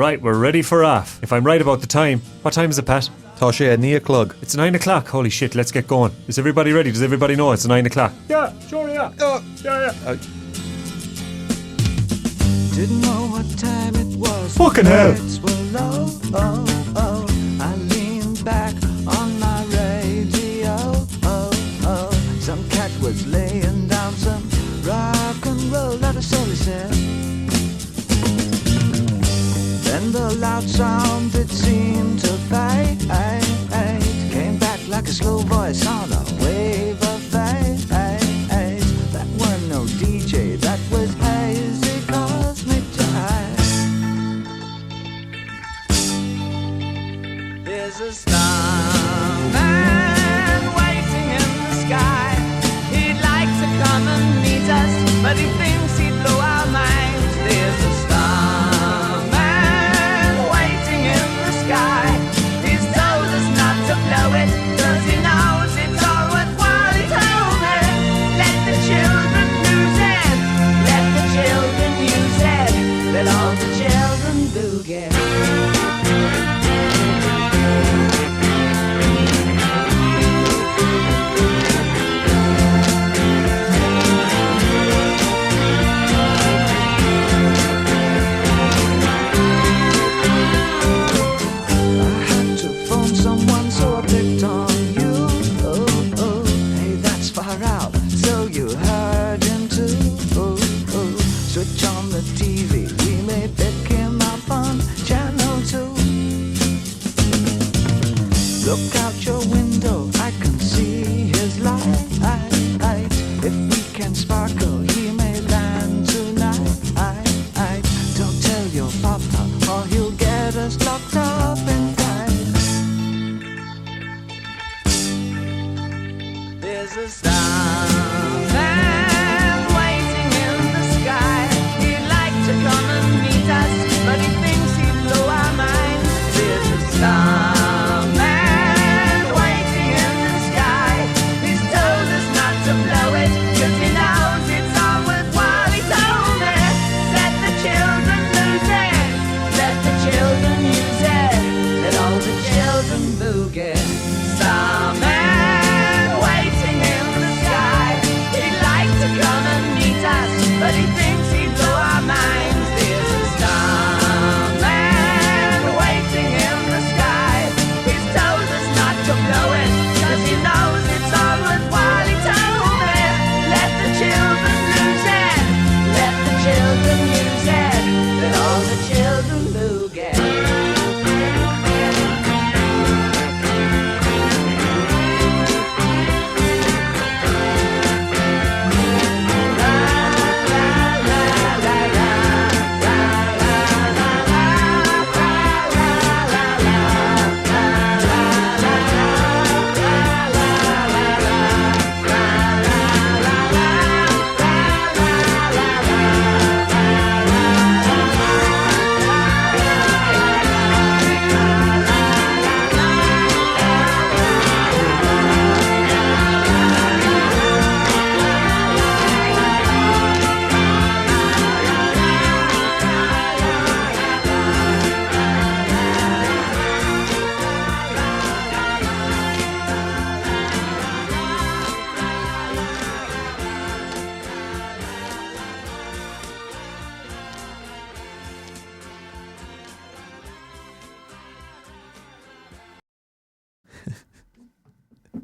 Right, we're ready for off. If I'm right about the time. What time is it, Pat? Tá sé 9 o'clock. It's 9 o'clock. Holy shit, let's get going. Is everybody ready? Does everybody know it's 9 o'clock? Yeah, sure, yeah. Yeah. Didn't know what time it was. Fucking hell. Lights were low. I leaned back on my radio. Some cat was laying down some rock and roll. That is all he said. Then the loud sound it seemed to fade. Came back like a slow voice on a wave of fate. That weren't no DJ, that was hazy cosmic jive. There's a starman waiting in the sky. He'd like to come and meet us, but he thinks he'd blow our minds. There's a starman waiting in the sky. He's told us not to blow it, 'cause he knows it's all worthwhile. He told me, let the children lose it, let the children use it, let all the children boogie. Switch on the TV, we may pick him up on channel 2. Look out your window, I can see his light. If we can sparkle, he may land tonight. Don't tell your papa, or he'll get us locked up in time. There's a starman waiting in the sky. He'd like to come and meet us, but he thinks he'd blow our minds. There's a starman waiting in the sky. He's told us not to blow it, 'cause he knows it's all worthwhile. He told me, let the children lose it, let the children use it, let all the children boogie. Starman waiting in the sky. He'd like to come and meet us, but he thinks he'd blow our minds. There's a starman waiting in the sky. He's told us not to blow it, 'cause he knows it's all worthwhile. He told me, let the children lose it, let the children use it, let all the children boogie.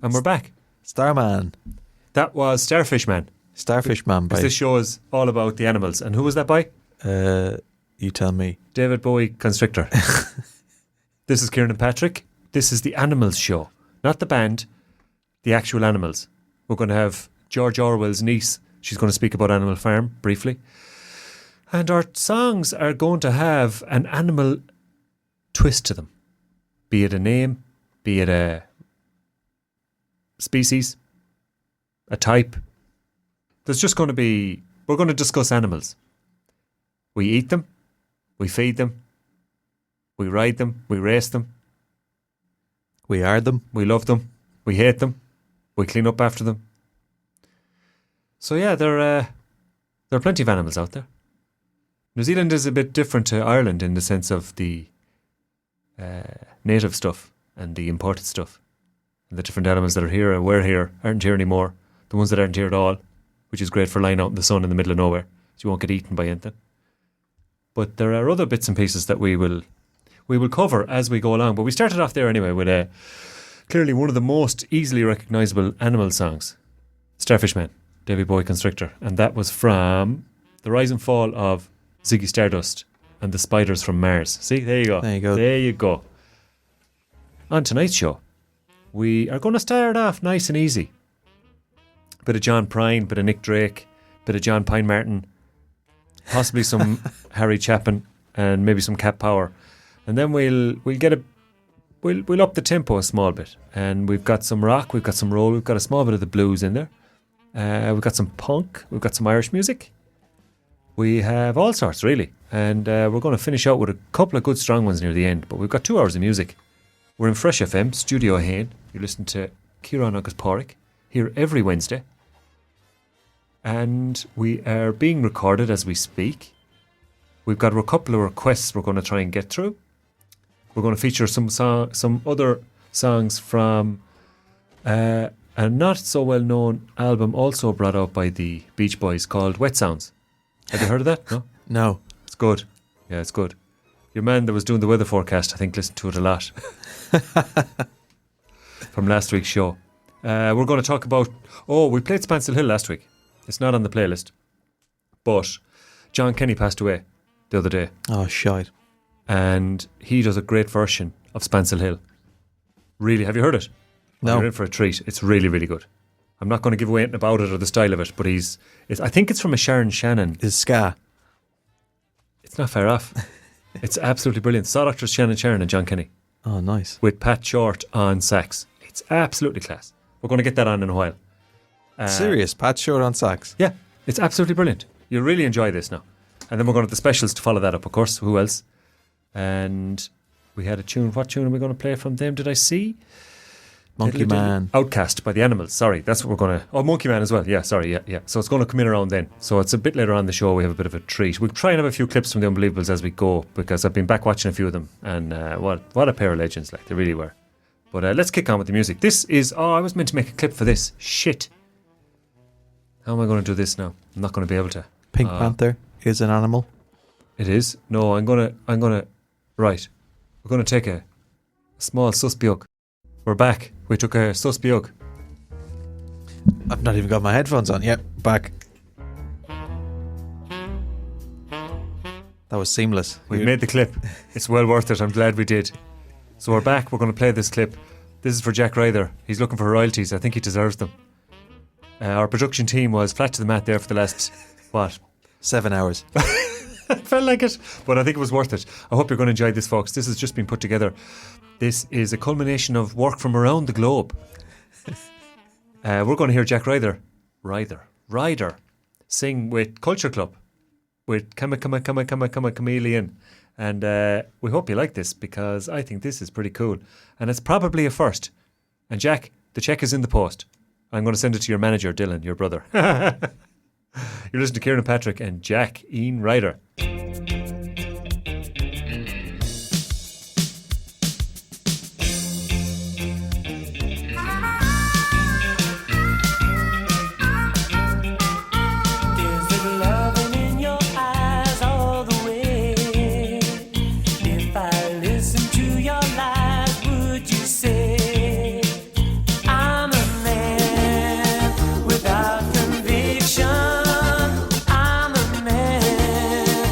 And we're back. Starman. That was Starfish Man. Starfish Man by... This show is all about the animals. And who was that by? You tell me. David Bowie Constrictor. This is Kieran and Patrick. This is the Animals Show. Not the band, the actual animals. We're going to have George Orwell's niece. She's going to speak about Animal Farm briefly. And our songs are going to have an animal twist to them. Be it a name, be it a species, a type. There's just going to be... We're going to discuss animals. We eat them. We feed them. We ride them. We race them. We are them. We love them. We hate them. We clean up after them. So yeah, there are plenty of animals out there. New Zealand is a bit different to Ireland in the sense of the native stuff and the imported stuff. And the different animals that are here and were here aren't here anymore. The ones that aren't here at all, which is great for lying out in the sun in the middle of nowhere, so you won't get eaten by anything. But there are other bits and pieces that we will cover as we go along. But we started off there anyway with clearly one of the most easily recognisable animal songs, Starfish Man, Davy Boy Constrictor. And that was from The Rise and Fall of Ziggy Stardust and the Spiders from Mars. See, there you go. There you go. There you go. On tonight's show, we are going to start off nice and easy. Bit of John Prine, bit of Nick Drake, bit of John Pine Martin, possibly some Harry Chapin, and maybe some Cat Power. And then we'll up the tempo a small bit. And we've got some rock, we've got some roll, we've got a small bit of the blues in there. We've got some punk, we've got some Irish music. We have all sorts, really. And we're going to finish out with a couple of good strong ones near the end. But we've got 2 hours of music. We're in Fresh FM, Studio Hain. You listen to Kieran Agus Porrick here every Wednesday. And we are being recorded as we speak. We've got a couple of requests we're going to try and get through. We're going to feature some other songs from a not so well known album also brought out by the Beach Boys called Wet Sounds. Have you heard of that? No? No. It's good. Yeah, it's good. Your man that was doing the weather forecast, I think, listened to it a lot. From last week's show. We're going to talk about... Oh, we played Spancil Hill last week. It's not on the playlist. But John Kenny passed away the other day. Oh, shite. And he does a great version of Spancil Hill. Really, have you heard it? No. You're in for a treat. It's really, really good. I'm not going to give away anything about it or the style of it, but I think it's from a Sharon Shannon. Is ska? It's not far off. It's absolutely brilliant. Saw Doctors Shannon Sharon and John Kenny. Oh, nice. With Pat Short on sax. It's absolutely class. We're going to get that on in a while. Serious? Pat Short on sax? Yeah, it's absolutely brilliant. You'll really enjoy this now. And then we're going to have the specials to follow that up, of course. Who else? And we had a tune. What tune are we going to play from them? Did I see? Monkey Man. Outcast by the Animals. Sorry, that's what we're going to... Oh, Monkey Man as well. Yeah, sorry. Yeah. So it's going to come in around then. So it's a bit later on in the show. We have a bit of a treat. We'll try and have a few clips from the Unbelievables as we go, because I've been back watching a few of them. And what a pair of legends, like, they really were. But let's kick on with the music. This is... Oh, I was meant to make a clip for this. Shit. How am I going to do this now? I'm not going to be able to. Pink Panther is an animal. It is? No, I'm gonna right. We're gonna take a small susbiug. We're back. We took a susbiug. I've not even got my headphones on. Yep, back. That was seamless. We made the clip. It's well worth it. I'm glad we did. So we're back. We're going to play this clip. This is for Jack Ryder. He's looking for royalties. I think he deserves them. Our production team was flat to the mat there for the last, 7 hours. It felt like it, but I think it was worth it. I hope you're going to enjoy this, folks. This has just been put together. This is a culmination of work from around the globe. We're going to hear Jack Ryder sing with Culture Club, with Chameleon. And we hope you like this, because I think this is pretty cool. And it's probably a first. And Jack, the check is in the post. I'm going to send it to your manager, Dylan, your brother. You're listening to Kieran and Patrick and Jack Ian Ryder. Without conviction, I'm a man.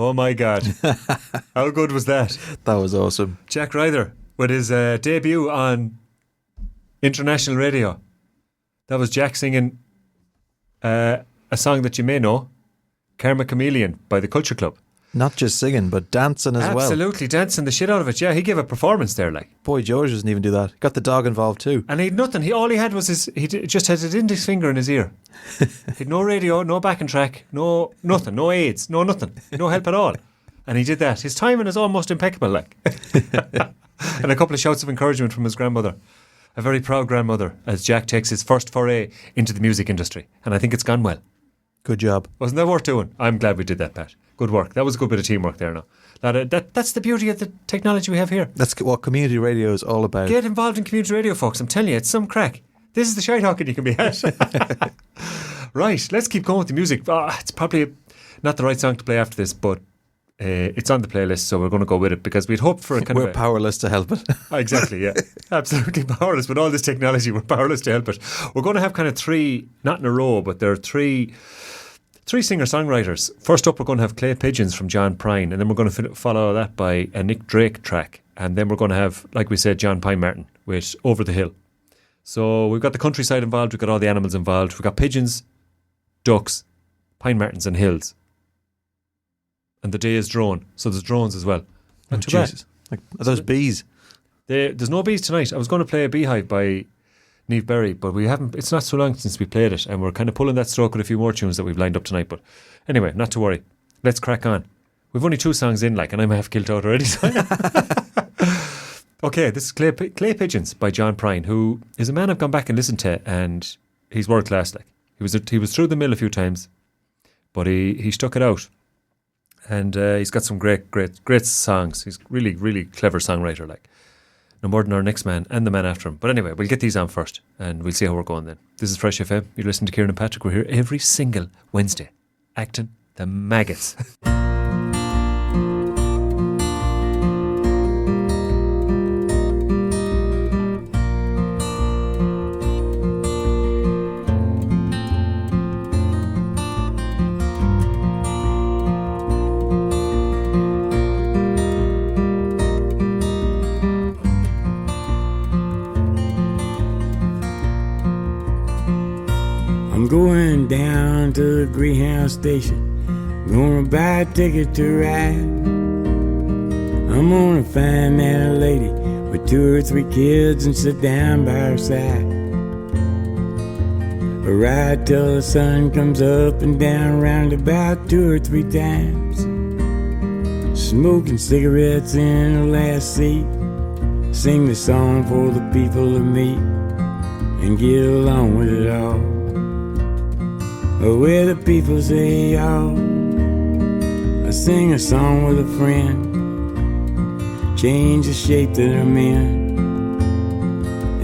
Oh my God. How good was that? That was awesome. Jack Ryder with his debut on international radio. That was Jack singing a song that you may know, Karma Chameleon by the Culture Club. Not just singing, but dancing as well. Absolutely, dancing the shit out of it. Yeah, he gave a performance there, like. Boy, George doesn't even do that. Got the dog involved too. And he had nothing. All he had was just had his index finger in his ear. He had no radio, no backing track, no nothing, no aids, no nothing, no help at all. And he did that. His timing is almost impeccable, like. And a couple of shouts of encouragement from his grandmother. A very proud grandmother, as Jack takes his first foray into the music industry. And I think it's gone well. Good job. Wasn't that worth doing? I'm glad we did that, Pat. Good work. That was a good bit of teamwork there now. That's the beauty of the technology we have here. That's what community radio is all about. Get involved in community radio, folks. I'm telling you, it's some crack. This is the shite hawking you can be at. Right, let's keep going with the music. It's probably not the right song to play after this, but it's on the playlist, so we're going to go with it because we'd hoped for a kind We're of powerless to help it. Exactly, yeah. Absolutely powerless. With all this technology, we're powerless to help it. We're going to have kind of three, not in a row, but there are three singer-songwriters. First up, we're going to have Clay Pigeons from John Prine, and then we're going to follow that by a Nick Drake track. And then we're going to have, like we said, John Pine Martin with Over the Hill. So we've got the countryside involved, we've got all the animals involved. We've got pigeons, ducks, pine martins and hills. And the day is drone, so there's drones as well. Not too bad. Like, are those bees? There's no bees tonight. I was going to play a Beehive by Niamh Berry, but we haven't. It's not so long since we played it, and we're kind of pulling that stroke with a few more tunes that we've lined up tonight. But anyway, not to worry. Let's crack on. We've only 2 songs in, like, and I'm half killed out already. Okay, this is Clay Pigeons by John Prine, who is a man I've gone back and listened to, and he's world class. Like, he was through the mill a few times, but he stuck it out, and he's got some great songs. He's really, really clever songwriter, like. No more than our next man and the man after him. But anyway, we'll get these on first and we'll see how we're going then. This is Fresh FM. You're listening to Kieran and Patrick. We're here every single Wednesday, acting the maggots. I'm going down to the Greyhound station, gonna buy a ticket to ride. I'm gonna find that lady with 2 or 3 kids and sit down by her side. A ride till the sun comes up and down round about 2 or 3 times. Smoking cigarettes in the last seat, sing the song for the people to meet and get along with it all. Where the people say, y'all, I sing a song with a friend, change the shape that I'm in,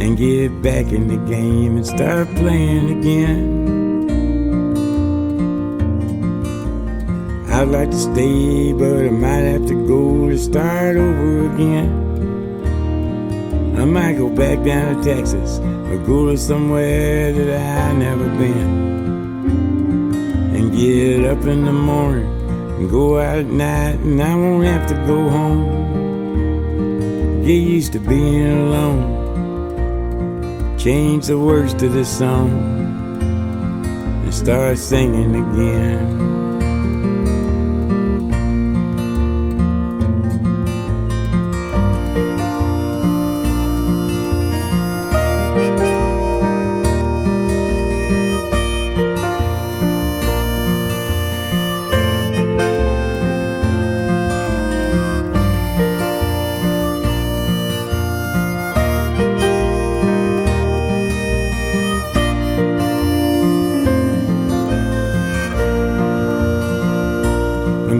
and get back in the game and start playing again. I'd like to stay, but I might have to go to start over again. I might go back down to Texas or go to somewhere that I've never been. And get up in the morning and go out at night, and I won't have to go home. Get used to being alone, change the words to this song and start singing again.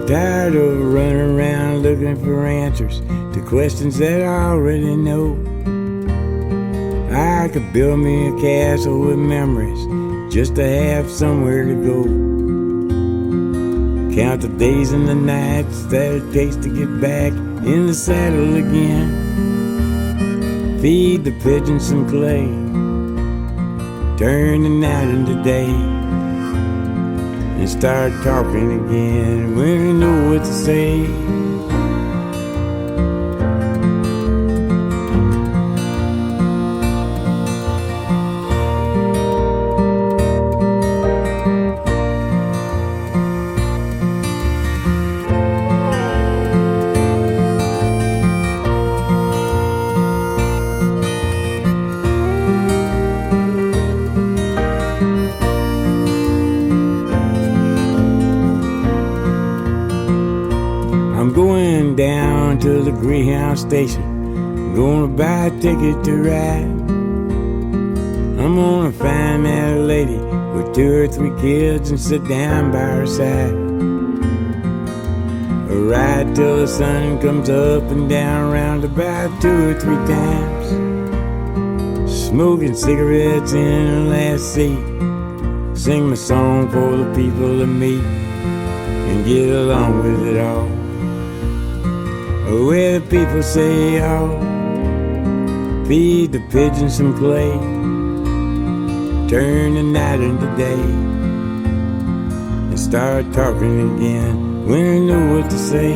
Tired of running around looking for answers to questions that I already know. I could build me a castle with memories just to have somewhere to go. Count the days and the nights that it takes to get back in the saddle again. Feed the pigeons some clay, turn the night into day, and start talking again when we know what to say. I'm going down to the Greyhound station, gonna buy a ticket to ride. I'm gonna find that lady with 2 or 3 kids and sit down by her side. A ride till the sun comes up and down around about 2 or 3 times. Smoking cigarettes in the last seat, sing my song for the people to meet and get along with it all. Where the people say, oh, feed the pigeons some clay, turn the night into day, and start talking again when I know what to say.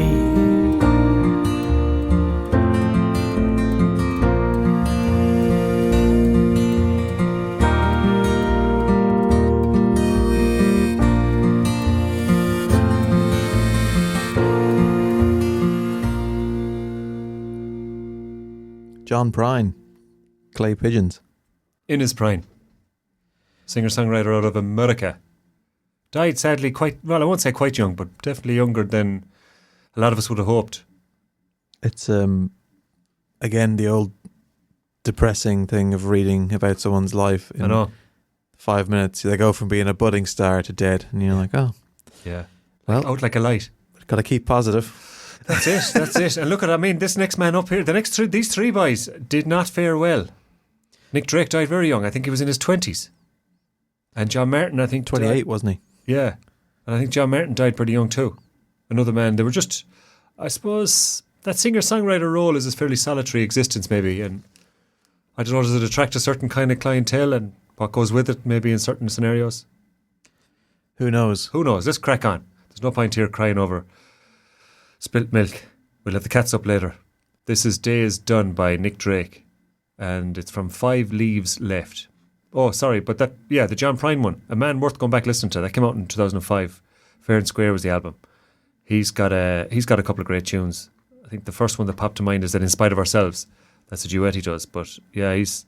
John Prine, Clay Pigeons. In his prime. Singer-songwriter out of America. Died sadly quite, well, I won't say quite young, but definitely younger than a lot of us would have hoped. It's, again, the old depressing thing of reading about someone's life in I know. 5 minutes. They go from being a budding star to dead, and you're like, oh, Yeah. well, Out like a light. got to keep positive. That's it. That's it. And look at, I mean, this next man up here, these 3 boys did not fare well. Nick Drake died very young. I think he was in his 20s. And John Martin, I think 28, wasn't he? Yeah. And I think John Martin died pretty young too. Another man. They were just, I suppose, that singer-songwriter role is a fairly solitary existence maybe. And I don't know, does it attract a certain kind of clientele and what goes with it maybe in certain scenarios? Who knows? Who knows? Let's crack on. There's no point here crying over spilt milk. We'll have the cats up later. This is Day Is Done by Nick Drake. And it's from 5 Leaves Left. Oh, sorry, but that, yeah, the John Prine one. A man worth going back listening to. That came out in 2005. Fair and Square was the album. He's got a couple of great tunes. I think the first one that popped to mind is that In Spite of Ourselves. That's a duet he does. But yeah, he's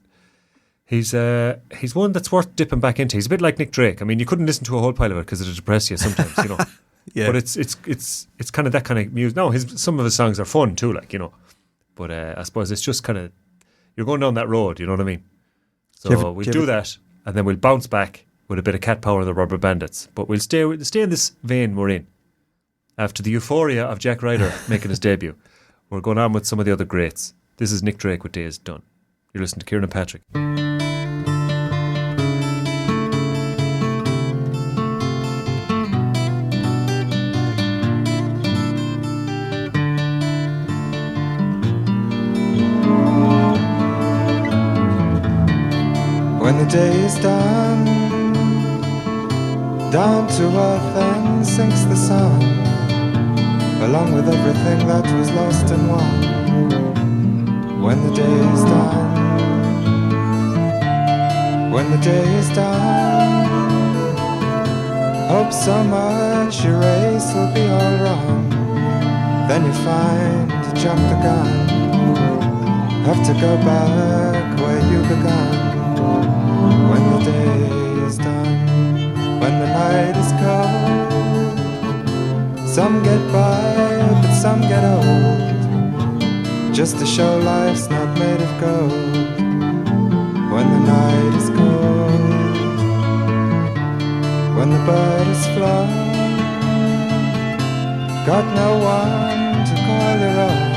one that's worth dipping back into. He's a bit like Nick Drake. I mean, you couldn't listen to a whole pile of it because it'd depress you sometimes, you know. Yeah. But it's kind of that kind of music. No, some of his songs are fun too, like, you know. But I suppose it's just kind of, you're going down that road, you know what I mean? So we'll do that, and then we'll bounce back with a bit of Cat Power and the Rubber Bandits. But we'll stay in this vein we're in. After the euphoria of Jack Ryder making his debut, we're going on with some of the other greats. This is Nick Drake with Day Is Done. You're listening to Kieran and Patrick. When the day is done, down to earth and sinks the sun, along with everything that was lost and won. When the day is done, when the day is done, hope so much your race will be all wrong. Then you find you jumped the gun, have to go back where you began. When the day is done, when the night is cold, some get by, but some get old, just to show life's not made of gold. When the night is cold, when the bird is flown, got no one to call your own,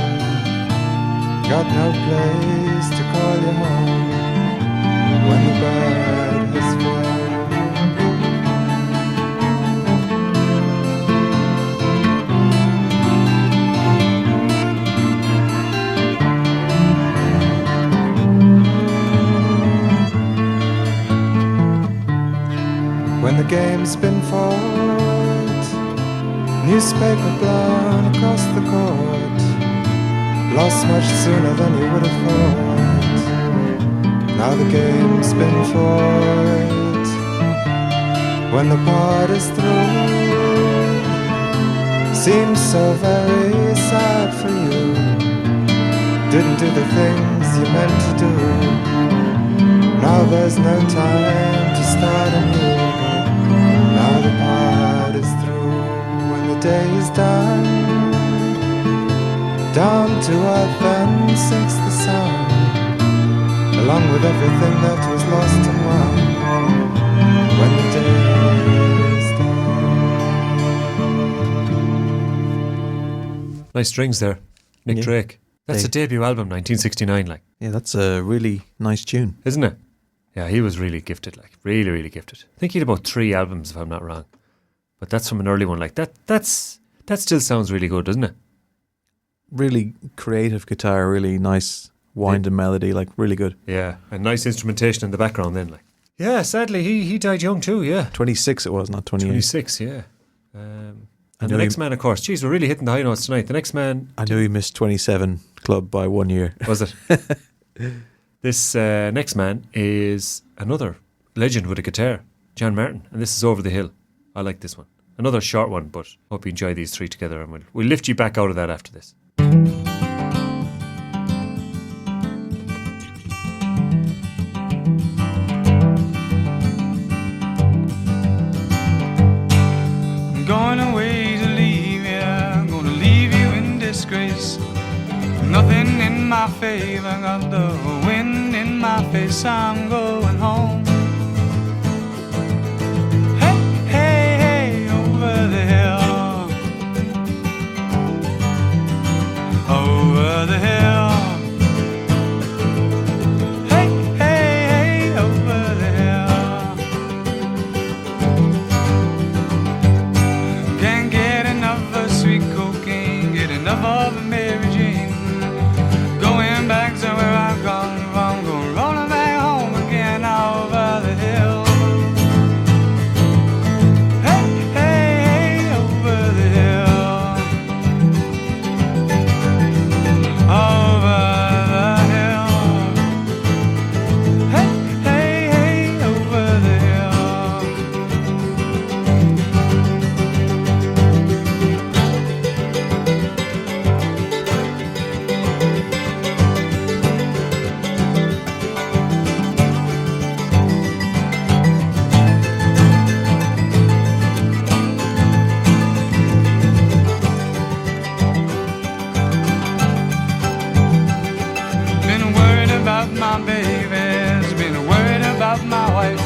got no place to call your home. When the bird has flown, when the game's been fought Newspaper blown across the court, lost much sooner than you would have thought. Now the game's been fought. When the part is through, seems so very sad for you. Didn't do the things you meant to do. Now there's no time to start anew. Now the part is through. When the day is done, down to earth then sinks the sun, along with everything that was lost and won. When the day is done. Nice strings there, Nick Yeah. Drake. That's a debut album, 1969, like, Yeah, that's a really nice tune. isn't it? Yeah, he was really gifted, like, really, really gifted. I think he had about 3 albums, if I'm not wrong. But that's from an early one, like, that still sounds really good, doesn't it? Really creative guitar, really nice wind and melody, like really good. Yeah, and nice instrumentation in the background then, like. Yeah, sadly, he died young too, yeah. 26 it was, not 28. 26, yeah. And know the next he- man, of course, geez, we're really hitting the high notes tonight. The next man, I knew he missed 27 club by 1 year. was it? This next man is another legend with a guitar, John Martin, and this is Over the Hill. I like this one. Another short one, but hope you enjoy these 3 together, and we'll lift you back out of that after this. I'm going away to leave you, I'm gonna leave you in disgrace. Nothing in my favor, got the wind in my face, I'm going home. Hey, hey, hey, over the hill, over the hill. Hey, hey, hey, over the hill. Can't get enough of sweet cocaine, get enough of a Mary Jane. Going back to where I've come from, going rolling back home again over the hill. Hey, hey, hey, over the hill, over the hill. Hey, hey, hey, over the hill. Been worried about my babies, been worried about my wife.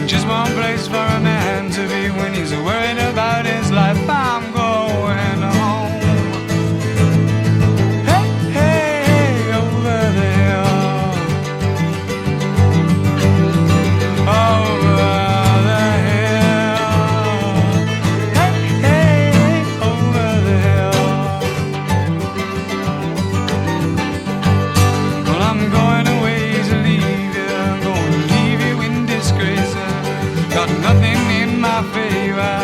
Just one place for a man to be when he's worried about his life. I'm going home. Hey, hey, hey, over the hill, over the hill. Hey, hey, hey, over the hill. Well, I'm going away to leave you, I'm going to leave you in disgrace. Got nothing in my favor,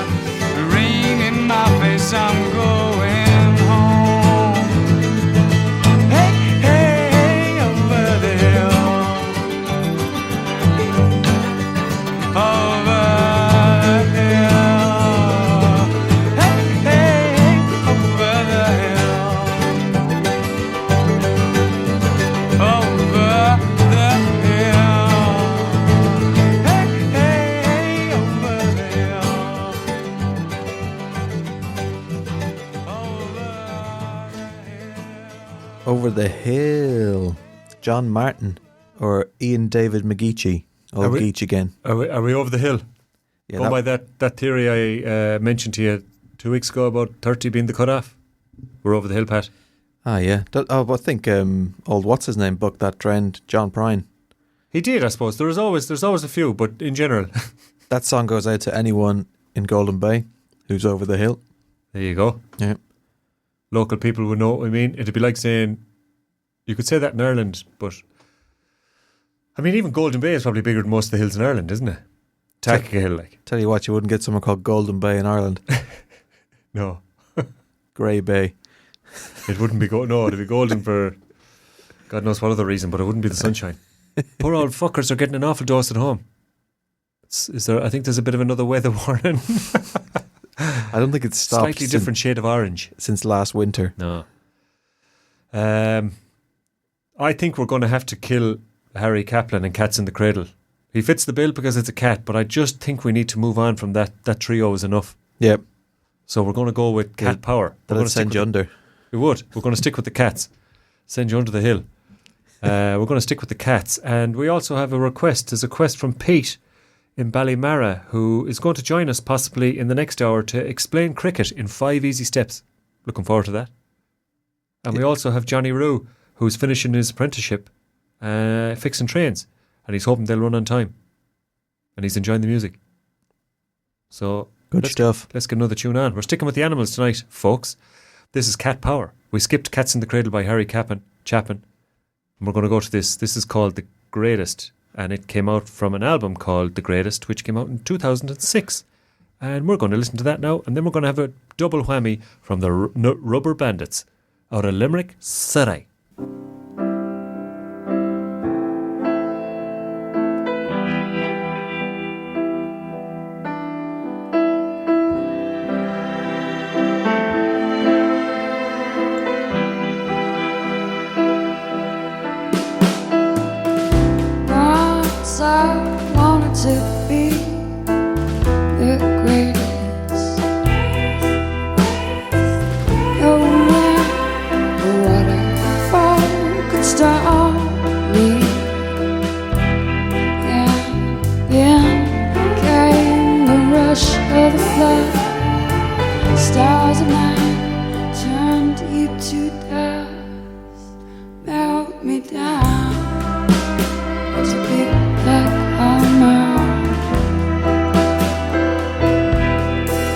rain in my face, I'm going home. Hey, hey, hey, over the hill, over the hill. Hey, hey, hey, over the hill, over the hill. Hey, hey, hey, over the hill, Over the Hill. John Martin or Ian David McGeechee. Are Old we- Geech again. Are we over the hill? Yeah, Going by that theory I mentioned to you 2 weeks ago about 30 being the cutoff. We're over the hill, Pat. yeah. I think old what's his name booked that trend, John Prine. He did, I suppose. There's always a few, but in general, That song goes out to anyone in Golden Bay who's over the hill. there you go. Yeah. Local people would know what I mean. It'd be like saying, you could say that in Ireland, but I mean, even Golden Bay is probably bigger than most of the hills in Ireland, isn't it? Tackagh Hill, like. Tell you what, you wouldn't get someone called Golden Bay in Ireland. No. Grey Bay. It wouldn't be no, it'd be golden for God knows what other reason, but it wouldn't be the sunshine. Poor old fuckers are getting an awful dose at home. I think there's a bit of another weather warning. I don't think it's stopped. Slightly different shade of orange. Since last winter. No. I think we're going to have to kill Harry Kaplan and Cats in the Cradle. He fits the bill because it's a cat, but I just think we need to move on from that. That trio is enough. Yep. So we're going to go with Cat Power. That'll send you under. We would. We're going to stick with the cats. Send you under the hill. We're going to stick with the cats. And we also have a request. There's a request from Pete in Ballymara, who is going to join us possibly in the next hour to explain cricket in 5 easy steps. Looking forward to that. And we also have Johnny Rue, who's finishing his apprenticeship fixing trains. And he's hoping they'll run on time. And he's enjoying the music. So Good stuff. Let's get another tune on. We're sticking with the animals tonight, folks. This is Cat Power. We skipped Cats in the Cradle by Harry Chapin. And we're going to go to this. This is called The Greatest. And it came out from an album called The Greatest, which came out in 2006. And we're going to listen to that now. And then we're going to have a double whammy from the Rubber Bandits out of Limerick, Surrey. I wanted to be the greatest. No wind or waterfall could stop me. And then came the rush of the flood. Stars of night turned deep to dust, melt me down. It's a big black armor.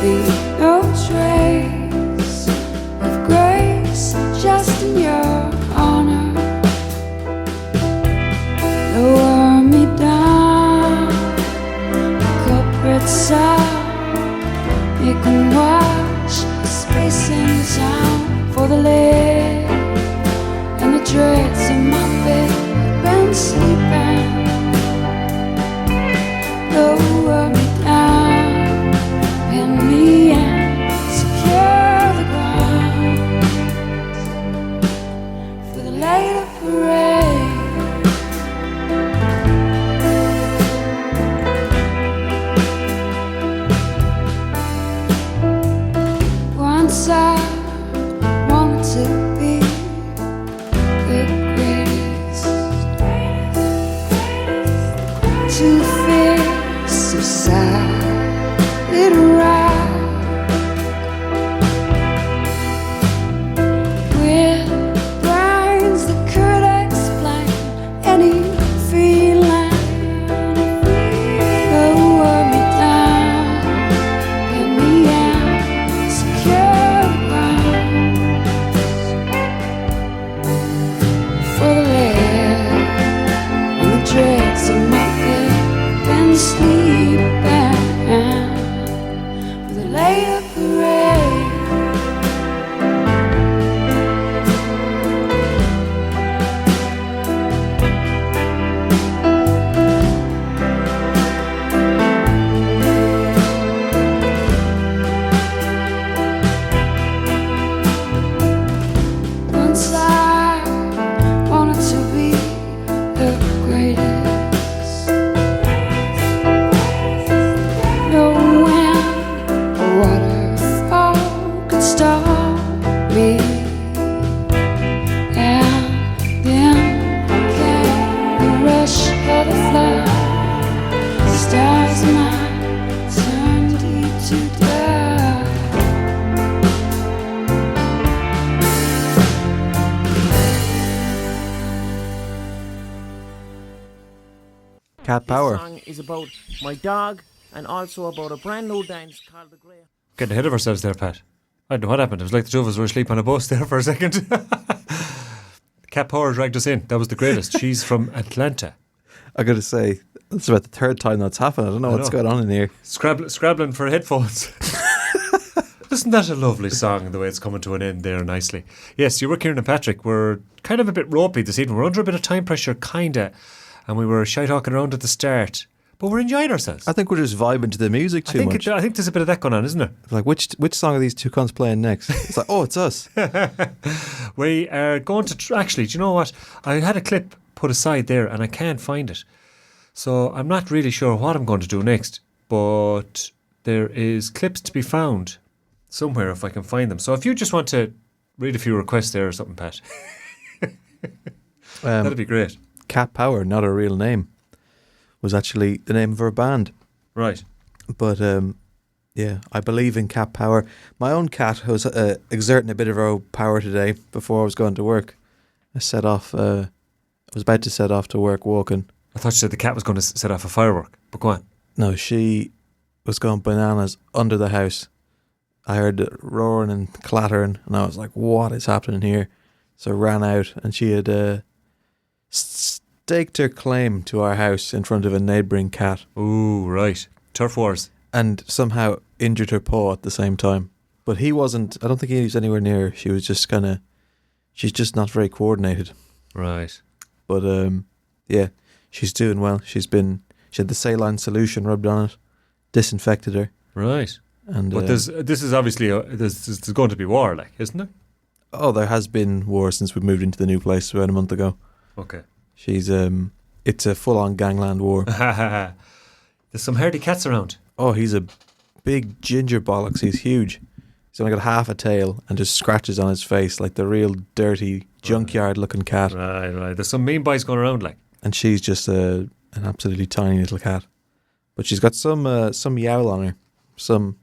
Leave no trace of grace, just in your honor. Lower me down, the culprit side. You can watch the space in town for the lead and the dregs of my bed. Been sleeping. Lower me down, pin me in, secure the ground for the later parade. Once I wanted to be the greatest, to face society right with brains that could explain any feeling. Lower me down, pin me in, secure the ground for the lead and the dregs of my bed. Been sleeping for the later parade. Once I wanted to be the greatest. No wind or waterfall could stop me. And then came the rush of the flood. Stars might turn deep to dust. Cat Power. This song is about my dog and also about a brand new dance called The Grey. Getting ahead of ourselves there, Pat. I don't know what happened. It was like the two of us were asleep on a bus there for a second. Cat Power dragged us in. That was The Greatest. She's from Atlanta. I got to say, it's about the third time that's happened. I don't know what's going on in here. Scrabbling for headphones. Isn't that a lovely song, the way it's coming to an end there nicely? Yes, you were Kieran and Patrick. We're kind of a bit ropey this evening. We're under a bit of time pressure, kinda, and we were shy-talking around at the start. But we're enjoying ourselves. I think we're just vibing to the music too much. I think there's a bit of that going on, isn't there? Like, which song are these two cunts playing next? It's like, oh, it's us. We are going to... Actually, do you know what? I had a clip put aside there and I can't find it. So I'm not really sure what I'm going to do next. But there is clips to be found somewhere if I can find them. So if you just want to read a few requests there or something, Pat. That'd be great. Cat Power, not a real name, was actually the name of her band. Right. But yeah, I believe in cat power. My own cat was exerting a bit of her power today before I was going to work. I was about to set off to work walking. I thought you said the cat was going to set off a firework, but go on. No, she was going bananas under the house. I heard it roaring and clattering, and I was like, what is happening here? So I ran out, and she had staked her claim to our house in front of a neighbouring cat. Ooh, right. Turf wars. And somehow injured her paw at the same time. But he wasn't, I don't think he was anywhere near her. She was just she's just not very coordinated. Right. But yeah, she's doing well. She had the saline solution rubbed on it, disinfected her. Right. And but this is obviously, there's going to be war, like, isn't there? Oh, there has been war since we moved into the new place about a month ago. Okay. She's, it's a full-on gangland war. There's some hardy cats around. Oh, he's a big ginger bollocks. He's huge. He's only got half a tail and just scratches on his face like the real dirty junkyard-looking cat. Right. There's some mean boys going around, like. And she's just an absolutely tiny little cat. But she's got some yowl on her. Some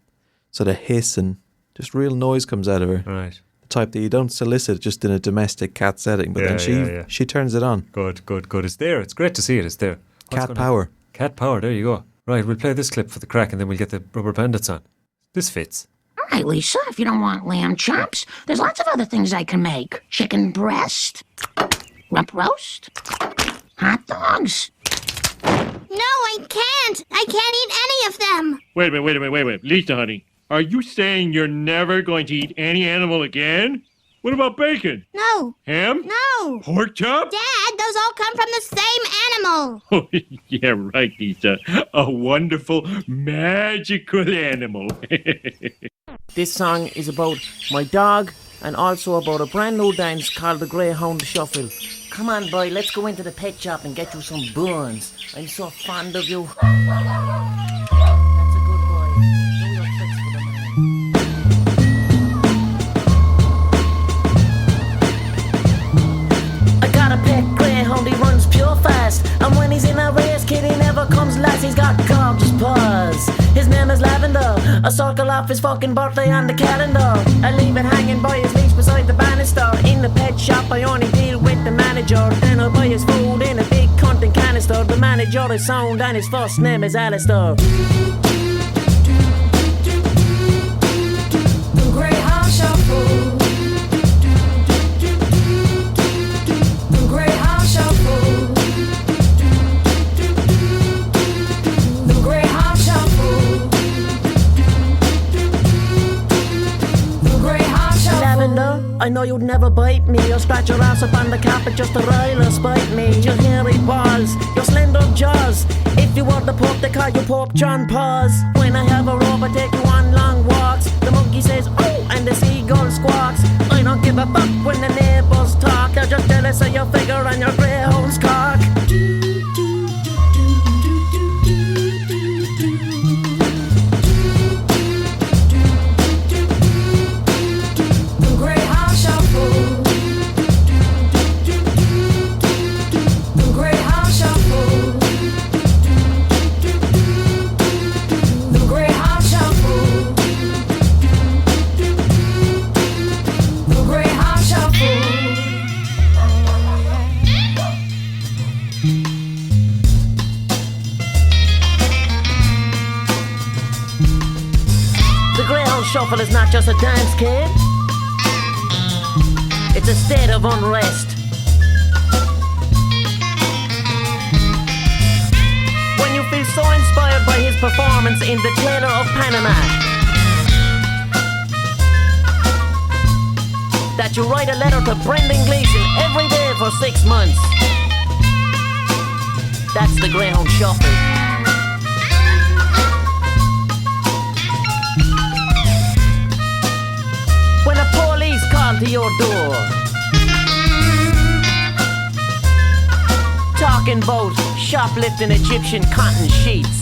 sort of hiss and just real noise comes out of her. Right. The type that you don't solicit just in a domestic cat setting. But then she turns it on. Good. It's there. It's great to see it. It's there. Cat power. Cat power. There you go. Right, we'll play this clip for the crack and then we'll get the rubber bandits on. This fits. All right, Lisa, if you don't want lamb chops, there's lots of other things I can make. Chicken breast, rump roast, hot dogs. No, I can't. I can't eat any of them. Wait a minute. Lisa, honey, are you saying you're never going to eat any animal again? What about bacon? No. Ham? No. Pork chop? Dad, those all come from the same animal. Oh, yeah, right, Lisa. A wonderful, magical animal. This song is about my dog and also about a brand new dance called the Greyhound Shuffle. Come on, boy, let's go into the pet shop and get you some buns. I'm so fond of you. That's a good boy. Do your tricks for the man. I got a pet greyhound, he runs pure fast. And when he's in a race, kid, he never comes last. He's got gorgeous paws. His name is Lavender. I circle off his fucking birthday on the calendar. I leave it hanging by his leash beside the banister. In the pet shop, I only deal with the manager. Then I buy his food in a big cunt and canister. The manager is Sound and his first name is Alistair. The Greyhound Shuffle. The Greyhound Shuffle. The Greyhound Shuffle. The Greyhound Shuffle. Lavender, I know you'd never bite me or scratch your ass up on the carpet just to rile or spite me. Your hairy balls, your slender jaws. If you were the Pope, they call you Pope John Paws. When I have a rope, I take you on long walks. The monkey says, oh, and the seagull squawks. I don't give a fuck when the neighbors talk. They're just jealous of your figure and your greyhound's cock. The Greyhound Shuffle. The Greyhound Shuffle. The Greyhound Shuffle. The Greyhound Shuffle. The Greyhound Shuffle is not just a dance, kid. It's a state of unrest. When you feel so inspired by his performance in The Tailor of Panama. that you write a letter to Brendan Gleeson every day for 6 months. That's the Greyhound Shuffle. When the police call to your door, talking about shoplifting Egyptian cotton sheets,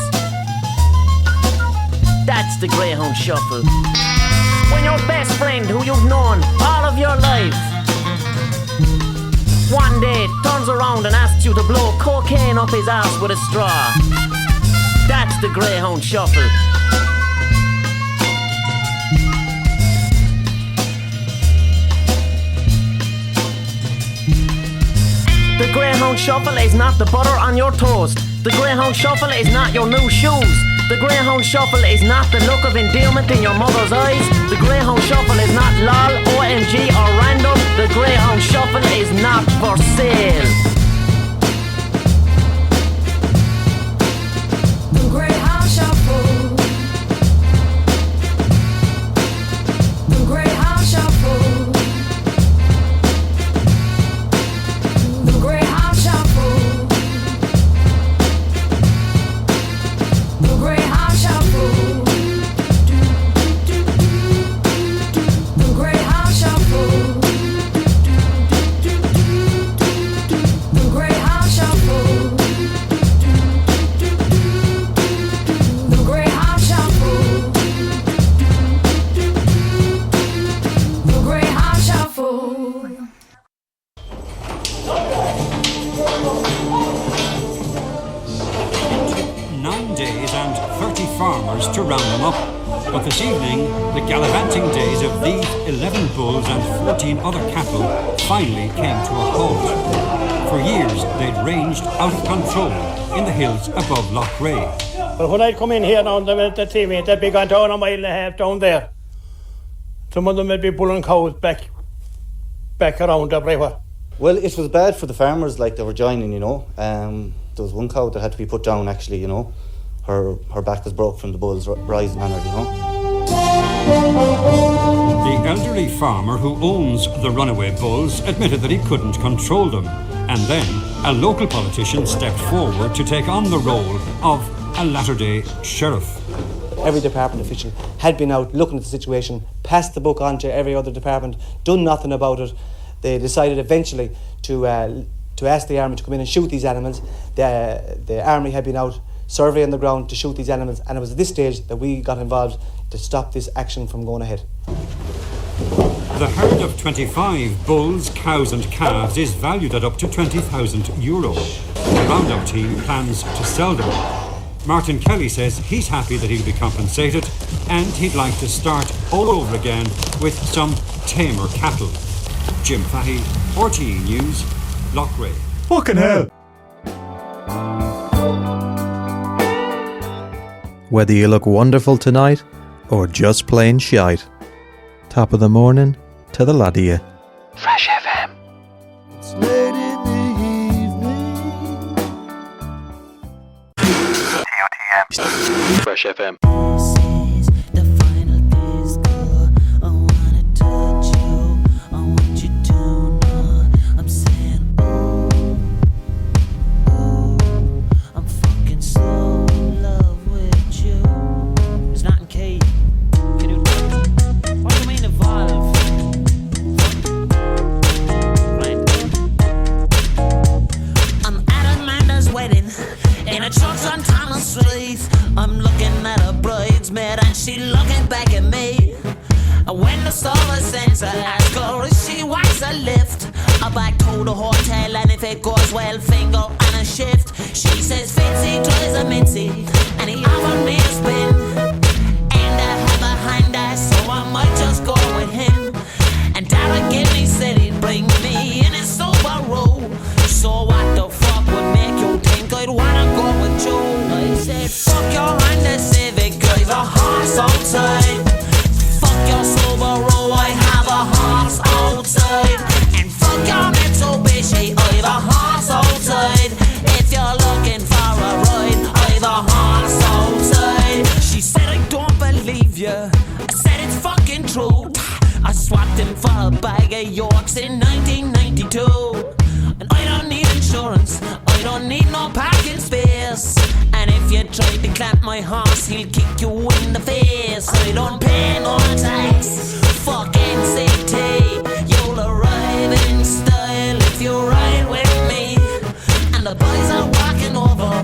that's the Greyhound Shuffle. When your best friend who you've known all of your life one day turns around and asks you to blow cocaine up his ass with a straw, that's the Greyhound Shuffle. The Greyhound Shuffle is not the butter on your toast. The Greyhound Shuffle is not your new shoes. The Greyhound Shuffle is not the look of endearment in your mother's eyes. The Greyhound Shuffle is not lol, OMG or random. The Greyhound Shuffle is not for sale. The Greyhound Shuffle. The Greyhound Shuffle. The Greyhound Shuffle. The Greyhound Shuffle. The Greyhound Shuffle. The Greyhound Shuffle. The Greyhound Shuffle. The Greyhound Shuffle. 9 days and 30 farmers to round them up. But this evening, the gallivanting days of these 11 bulls and 14 other cattle finally came to a halt. For years, they'd ranged out of control in the hills above Loch Ray. But when I'd come in here now, the team, they'd be gone down a mile and a half down there. Some of them would be pulling cows back around everywhere. Well, it was bad for the farmers, like they were joining, you know. There was one cow that had to be put down, actually, you know. Her back was broke from the bulls rising on her, you know. The elderly farmer who owns the runaway bulls admitted that he couldn't control them. And then a local politician stepped forward to take on the role of a latter-day sheriff. Every department official had been out looking at the situation, passed the book on to every other department, done nothing about it. They decided eventually to ask the army to come in and shoot these animals. The army had been out surveying the ground to shoot these animals, and it was at this stage that we got involved to stop this action from going ahead. The herd of 25 bulls, cows and calves is valued at up to €20,000. The roundup team plans to sell them. Martin Kelly says he's happy that he'll be compensated and he'd like to start all over again with some tamer cattle. Jim Fahey, RTE News, Loch Ray. Fucking hell. Whether you look wonderful tonight or just plain shite. Top of the morning to the lot of you. Fresh FM. It's late in the evening. ToTM. Fresh FM. I'm looking at a bridesmaid and she looking back at me. When the summer sends, I ask her if she wants a lift. I back to the hotel and if it goes well, finger on a shift. She says Fitzy tries a mincy and he offered me a spin. And I have a hand so I might just go with him. And Darren Gibney said he'd bring me in his Subaru. So what the fuck would make you think I'd wanna go with you? I said fuck your Honda Civic, drive a horse outside. Fuck your Subaru, I have a horse outside. And fuck your Mitsubishi, I have a horse outside. parking space. And if you try to clamp my horse, he'll kick you in the face. I don't pay no tax, fucking city. You'll arrive in style if you ride with me. And the boys are walking over,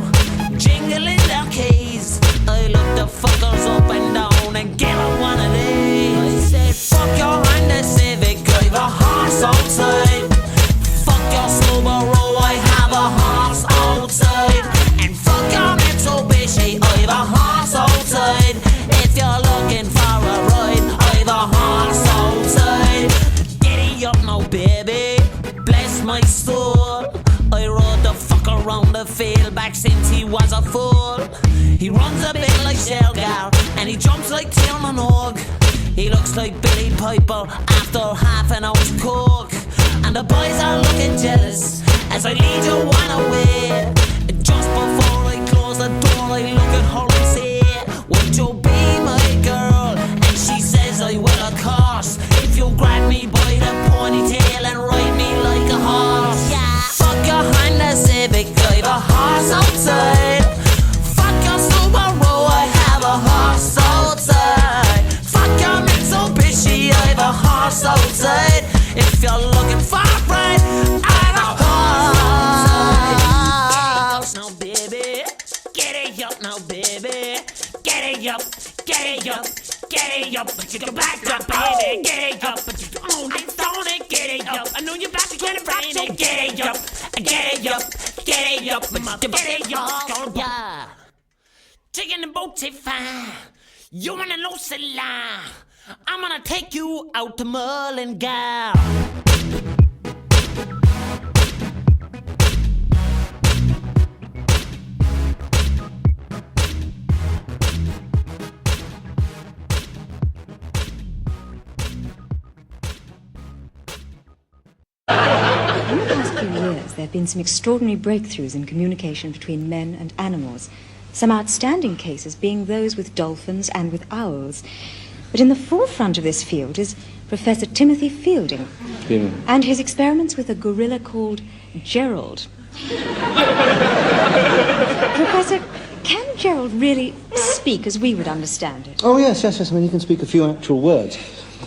jingling their keys. I look the fuckers up and down and give them one of these. I said, fuck your Honda Civic, drive a horse outside. Fuck your Subaru, I have a horse outside. And fuck your Mitsubishi, I have a horse outside. If you're looking for a ride, I have a horse outside. Giddy up now, baby, bless my soul. I rode the fuck around the field back since he was a fool. He runs a bit like Shelgar, and he jumps like Tiernan Og. He looks like Billy Piper after half an ounce coke. And the boys are looking jealous as I lead you one away. Just before I close the door, I look at her and say, would you be my girl? And she says, I will of course, if you grab me by the ponytail and ride me like a horse. Yeah, fuck your Honda Civic, I have a horse outside. Fuck your Subaru, I have a horse outside. Fuck your Mitsubishi, I have a horse outside. If you're looking for a ride, I have a horse. Now, baby, get it up now, baby. Get it up, get it up, get it up. But you go back up, baby. Get it up, but you own it, don't it? Get it up. I know you're about to get it right, so get it up, get it up, get it up, but you get it up. Yeah. Chicken and boat is fine. You wanna know c'est là? I'm gonna take you out to Mullingar. In the past few years, there have been some extraordinary breakthroughs in communication between men and animals. Some outstanding cases being those with dolphins and with owls. But in the forefront of this field is Professor Timothy Fielding and his experiments with a gorilla called Gerald. Professor, can Gerald really speak as we would understand it? Oh, yes. I mean, he can speak a few actual words.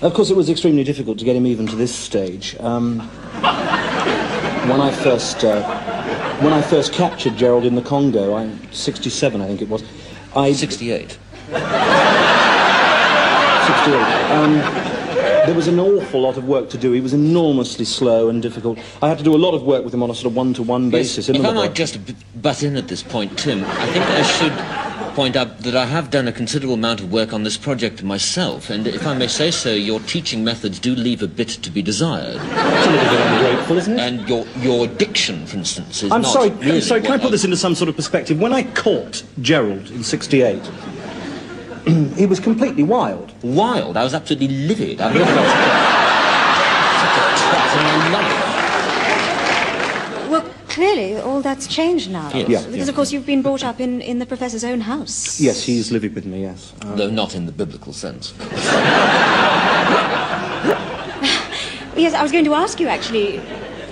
Of course, it was extremely difficult to get him even to this stage. When I first captured Gerald in the Congo, I'm 67, I think it was. 68. 68. There was an awful lot of work to do. He was enormously slow and difficult. I had to do a lot of work with him on a sort of one-to-one basis. If I might just butt in at this point, Tim, I think I should point out that I have done a considerable amount of work on this project myself, and if I may say so, your teaching methods do leave a bit to be desired. It's a little bit ungrateful, isn't it? And your diction, for instance, is I'm not sorry, really can I put this into some sort of perspective? When I caught Gerald in 68, he was completely wild. Wild? I was absolutely livid. I've never felt such a twat in my life. Well, clearly, all that's changed now. Yes. Yeah, because, of course, you've been brought up in the professor's own house. Yes, he's living with me, yes. Though not in the biblical sense. Yes, I was going to ask you, actually,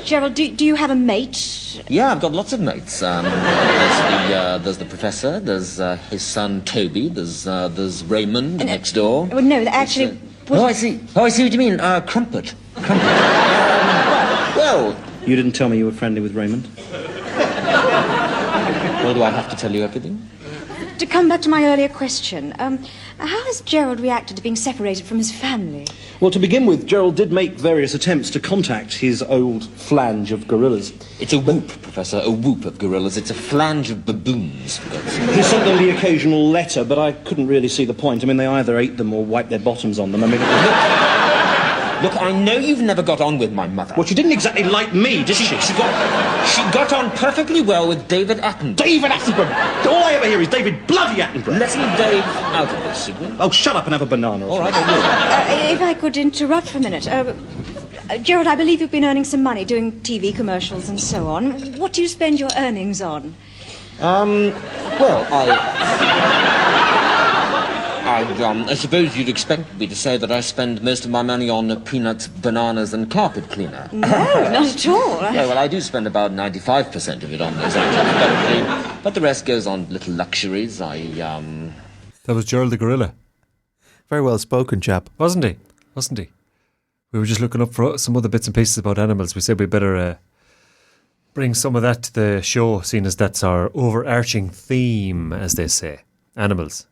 Gerald, do you have a mate? Yeah, I've got lots of mates. There's the professor, there's his son Toby, there's Raymond next door. Well, no, actually... Oh, I see what you mean. Crumpet. Well... You didn't tell me you were friendly with Raymond? Well, do I have to tell you everything? To come back to my earlier question, how has Gerald reacted to being separated from his family? Well, to begin with, Gerald did make various attempts to contact his old flange of gorillas. It's a whoop, Professor, a whoop of gorillas. It's a flange of baboons. He sent them the occasional letter, but I couldn't really see the point. I mean, they either ate them or wiped their bottoms on them. I mean... Look, I know you've never got on with my mother. Well, she didn't exactly like me, did she? She got on perfectly well with David Attenborough. David Attenborough! All I ever hear is David bloody Attenborough. Letting Dave out of this, Sidney. Oh, shut up and have a banana. All right, I will. If I could interrupt for a minute. Gerald, I believe you've been earning some money doing TV commercials and so on. What do you spend your earnings on? Well, I I suppose you'd expect me to say that I spend most of my money on peanuts, bananas, and carpet cleaner. No, not at all. Yeah, well, I do spend about 95% of it on those, actually. But the rest goes on little luxuries. That was Gerald the gorilla. Very well spoken chap. Wasn't he? We were just looking up for some other bits and pieces about animals. We said we better bring some of that to the show, seeing as that's our overarching theme, as they say. Animals.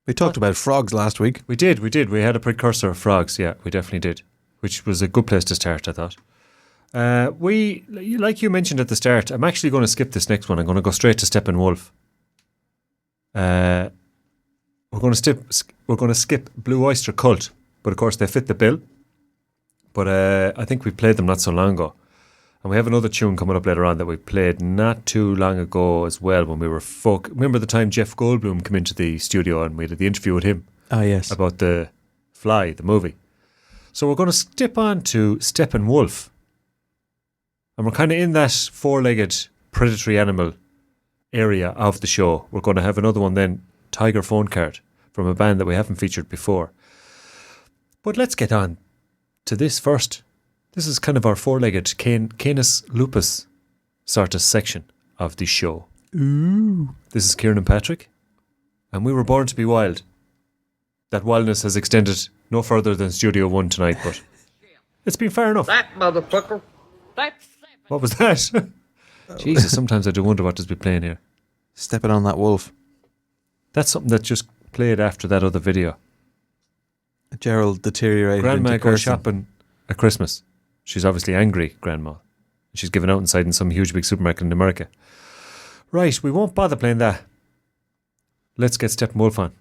We talked about frogs last week. We did. We had a precursor of frogs, yeah, we definitely did. Which was a good place to start, I thought. Like you mentioned at the start, I'm actually going to skip this next one. I'm going to go straight to Steppenwolf. We're going to skip Blue Oyster Cult, but of course they fit the bill. But I think we played them not so long ago. And we have another tune coming up later on that we played not too long ago as well when we were Remember the time Jeff Goldblum came into the studio and we did the interview with him? Oh, yes. About the Fly, the movie. So we're going to step on to Steppenwolf. And we're kind of in that four-legged predatory animal area of the show. We're going to have another one then, Tiger Phone Card, from a band that we haven't featured before. But let's get on to this first. This is kind of our four-legged Canis lupus sort of section of the show. Ooh. This is Kieran and Patrick, and we were born to be wild. That wildness has extended no further than Studio 1 tonight, but it's been fair enough. That motherfucker. What was that? Jesus, sometimes I do wonder what does be playing here. Stepping on that wolf. That's something that just played after that other video. Gerald deteriorated Grandma into goes cursing. shopping at Christmas. She's obviously angry, Grandma. She's given out inside in some huge big supermarket in America. Right, we won't bother playing that. Let's get Steppenwolf on.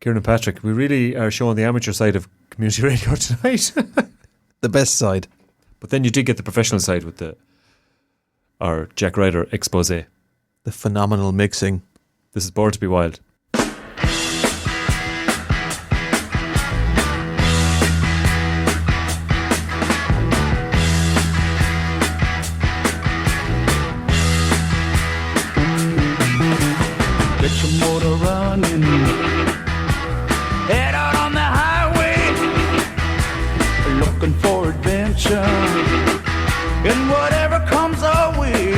Kieran and Patrick, we really are showing the amateur side of community radio tonight. The best side. But then you did get the professional side with our Jack Ryder expose. The phenomenal mixing. This is Born to be Wild. Get your motor running. Head out on the highway, looking for adventure, and whatever comes our way.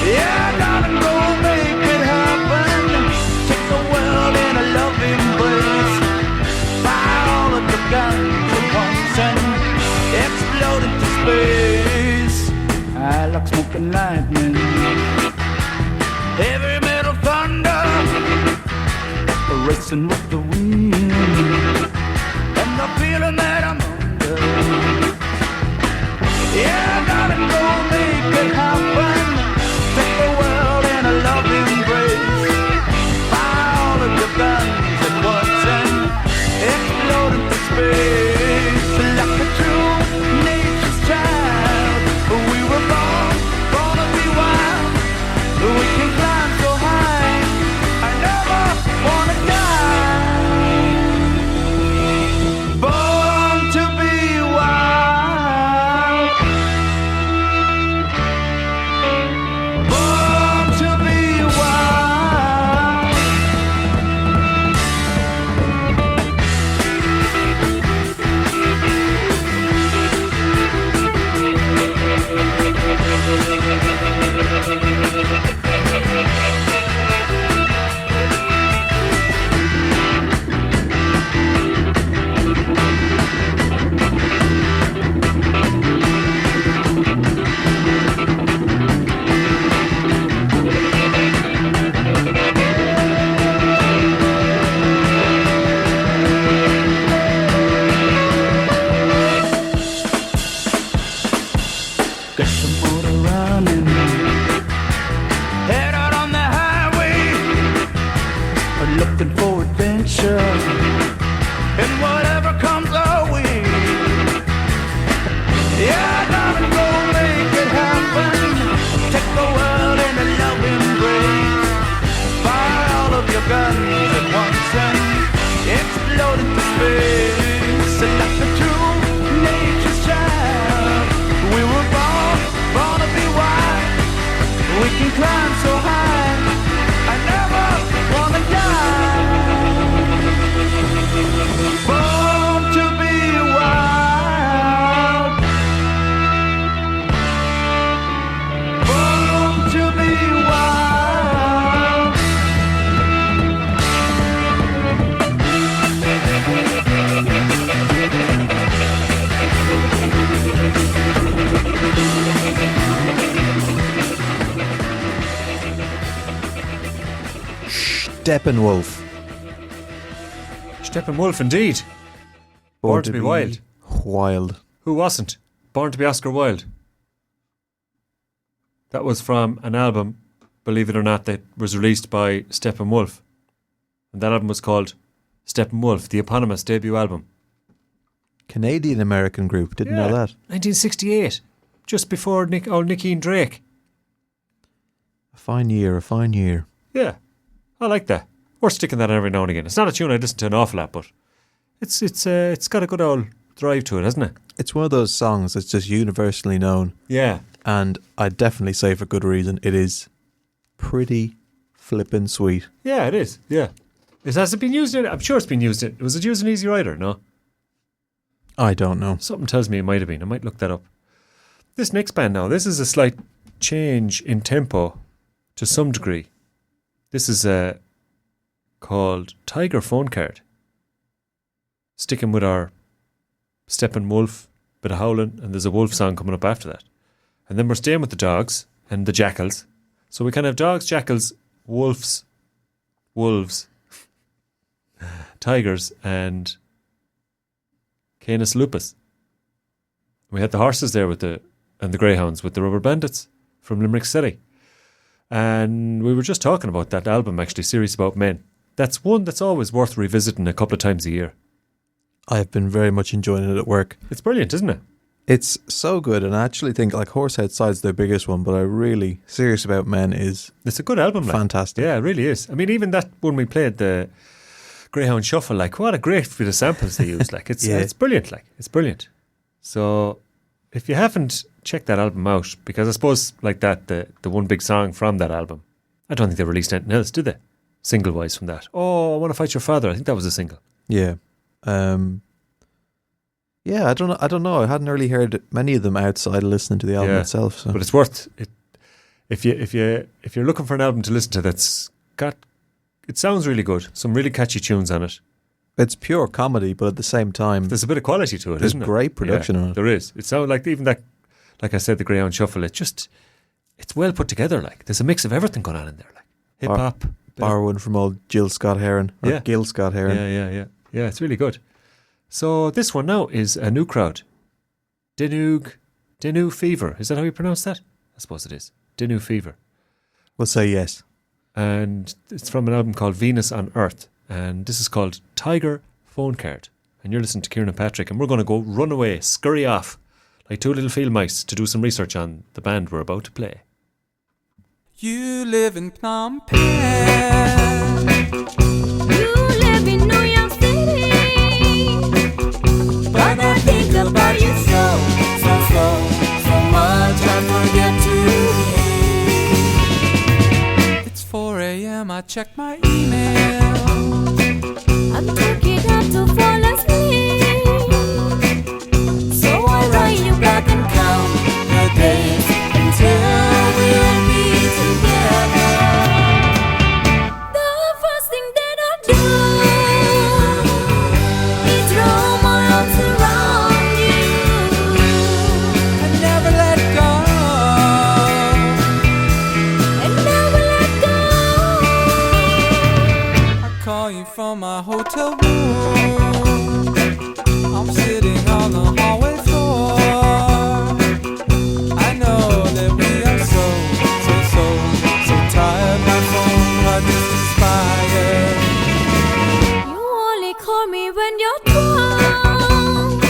Yeah, gotta go make it happen. Take the world in a loving embrace. Fire all of the guns at once and explode into space. I like smoking lightning. Heavy metal thunder, racing with the wind, and the feeling that I'm under. Yeah, I gotta go make it happen. Take the world in a loving embrace. Fire all of the guns at once and explode into space. Like a true nature's child, we were born to be wild. We can climb so high, I never wanna die. Born to be wild. Born to be Get your motor running. Steppenwolf. Steppenwolf, indeed. Born to be Wild. Wild. Who wasn't? Born to be Oscar Wilde. That was from an album, believe it or not, that was released by Steppenwolf. And that album was called Steppenwolf, the eponymous debut album. Canadian-American group. Didn't know that. 1968. Just before Nicky and Drake. A fine year, a fine year. Yeah. I like that. We're sticking that every now and again. It's not a tune I listen to an awful lot, but it's got a good old drive to it, hasn't it? It's one of those songs that's just universally known. Yeah. And I'd definitely say for good reason, it is pretty flippin' sweet. Yeah, it is. Yeah. Has it been used in... I'm sure it's been used in... Was it used in Easy Rider? No? I don't know. Something tells me it might have been. I might look that up. This next band now, this is a slight change in tempo to some degree. This is called Tiger Phone Card. Sticking with our Steppenwolf, bit of howling, and there's a wolf song coming up after that. And then we're staying with the dogs and the jackals. So we can have dogs, jackals, wolves, tigers, and Canis lupus. We had the horses there and the greyhounds with the rubber bandits from Limerick City. And we were just talking about that album, actually, Series About Men. That's one that's always worth revisiting a couple of times a year. I have been very much enjoying it at work. It's brilliant, isn't it? It's so good, and I actually think like Horsehead Side's their biggest one, but I really, Serious About Men is... It's a good album. Fantastic. Yeah, it really is. I mean, even that when we played the Greyhound Shuffle, like, what a great bit of samples they use. Like, it's it's brilliant. Like, it's brilliant. So, if you haven't checked that album out, because I suppose like that, the one big song from that album, I don't think they released anything else, did they? Single-wise from that. Oh, I Want to Fight Your Father. I think that was a single. Yeah. Yeah, I don't know. I hadn't really heard many of them outside of listening to the album itself. So. But it's worth it if you're looking for an album to listen to that's got. It sounds really good. Some really catchy tunes on it. It's pure comedy, but at the same time, there's a bit of quality to it. There's isn't it? Great production on it. There is. It sounds like even that, like I said, the Greyhound Shuffle. It's well put together. Like there's a mix of everything going on in there. Like hip hop, borrowing from old Jill Scott Heron or Gil Scott Heron. Yeah. It's really good. So this one now is a new crowd. Dinu Fever. Is that how you pronounce that? I suppose it is. Dinu Fever. We'll say yes. And it's from an album called Venus on Earth. And this is called Tiger Phone Card. And you're listening to Kieran and Patrick. And we're going to go run away, scurry off, like two little field mice to do some research on the band we're about to play. You live in Phnom Penh. You live in New York City. But I think about you so much I forget to eat. It's 4 a.m. I check my email. I'm taking up to fall asleep. So I write you back and count the days until we'll be together. The first thing that I do is throw my arms around you and never let go. And never let go. I call you from my hotel room. I'm sitting on the hallway floor. I know that we are so tired. My phone card is expired. You only call me when you're drunk.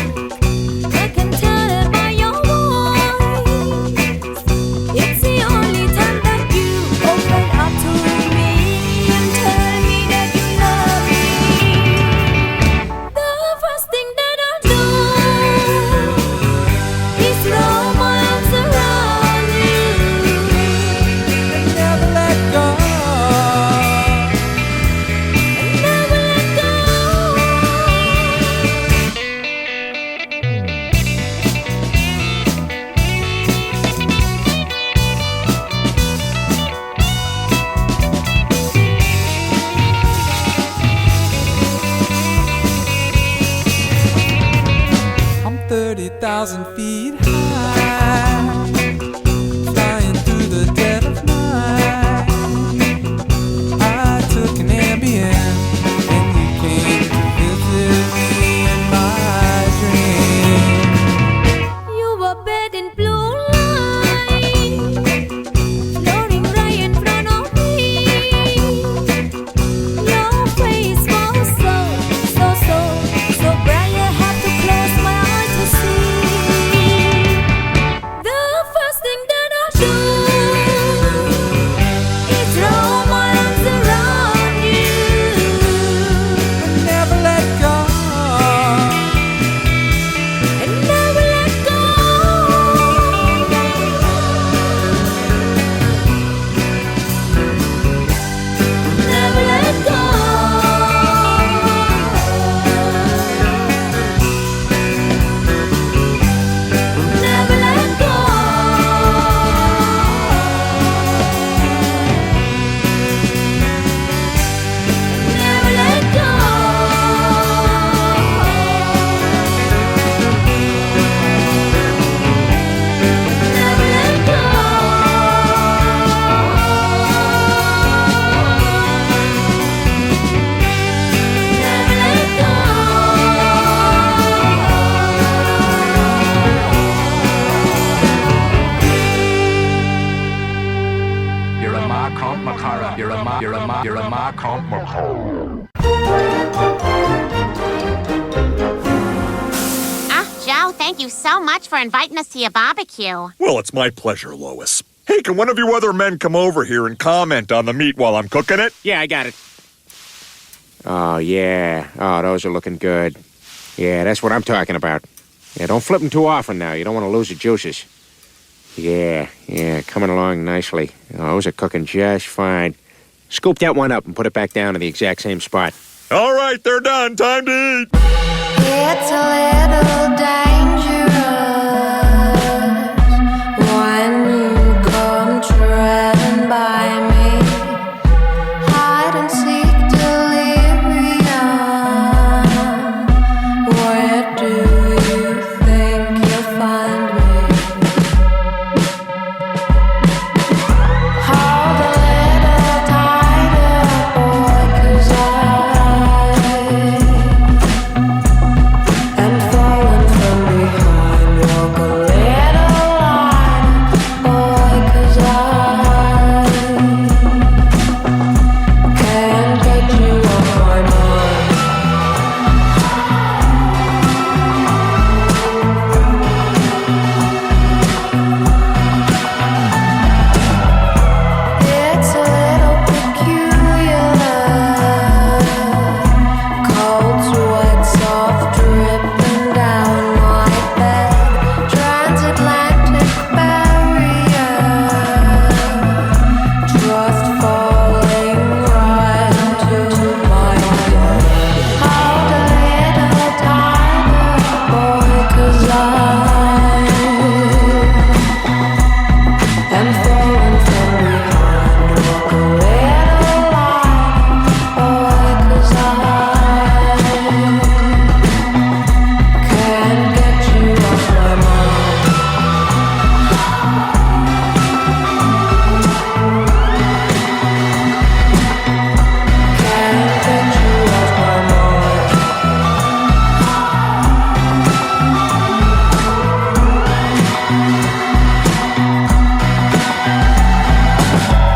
I can tell it by your voice. It's the only time that you open up to me and tell me that you love me. The first thing that I do is throw my arms around you and never let go. and never let go. I'm 30,000 feet high, flying through the dead of night. I took an comp macara. You're a ma comp macara. Joe, thank you so much for inviting us to your barbecue. Well, it's my pleasure, Lois. Hey, can one of you other men come over here and comment on the meat while I'm cooking it? Yeah, I got it. Oh, yeah. Oh, those are looking good. Yeah, that's what I'm talking about. Yeah, don't flip them too often now. You don't want to lose the juices. Yeah, coming along nicely. Oh, those are cooking just fine. Scoop that one up and put it back down in the exact same spot. All right, they're done. Time to eat. It's a little dangerous when you come treading by me. Hide and seek delirium. Where do you think you'll find me? Hold a little tighter, boy, 'cause I'm falling from behind. Walk a little line, boy, 'cause I can't get you off my mind. It's a little peculiar. Cold sweat, soft dripping down my bed. Transatlantic barrier. Trust falling right into my head. Hold a little tighter, boy, 'cause I am falling from behind. Walk a little line, boy, 'cause I can't get you off my mind. Can't get you off my mind.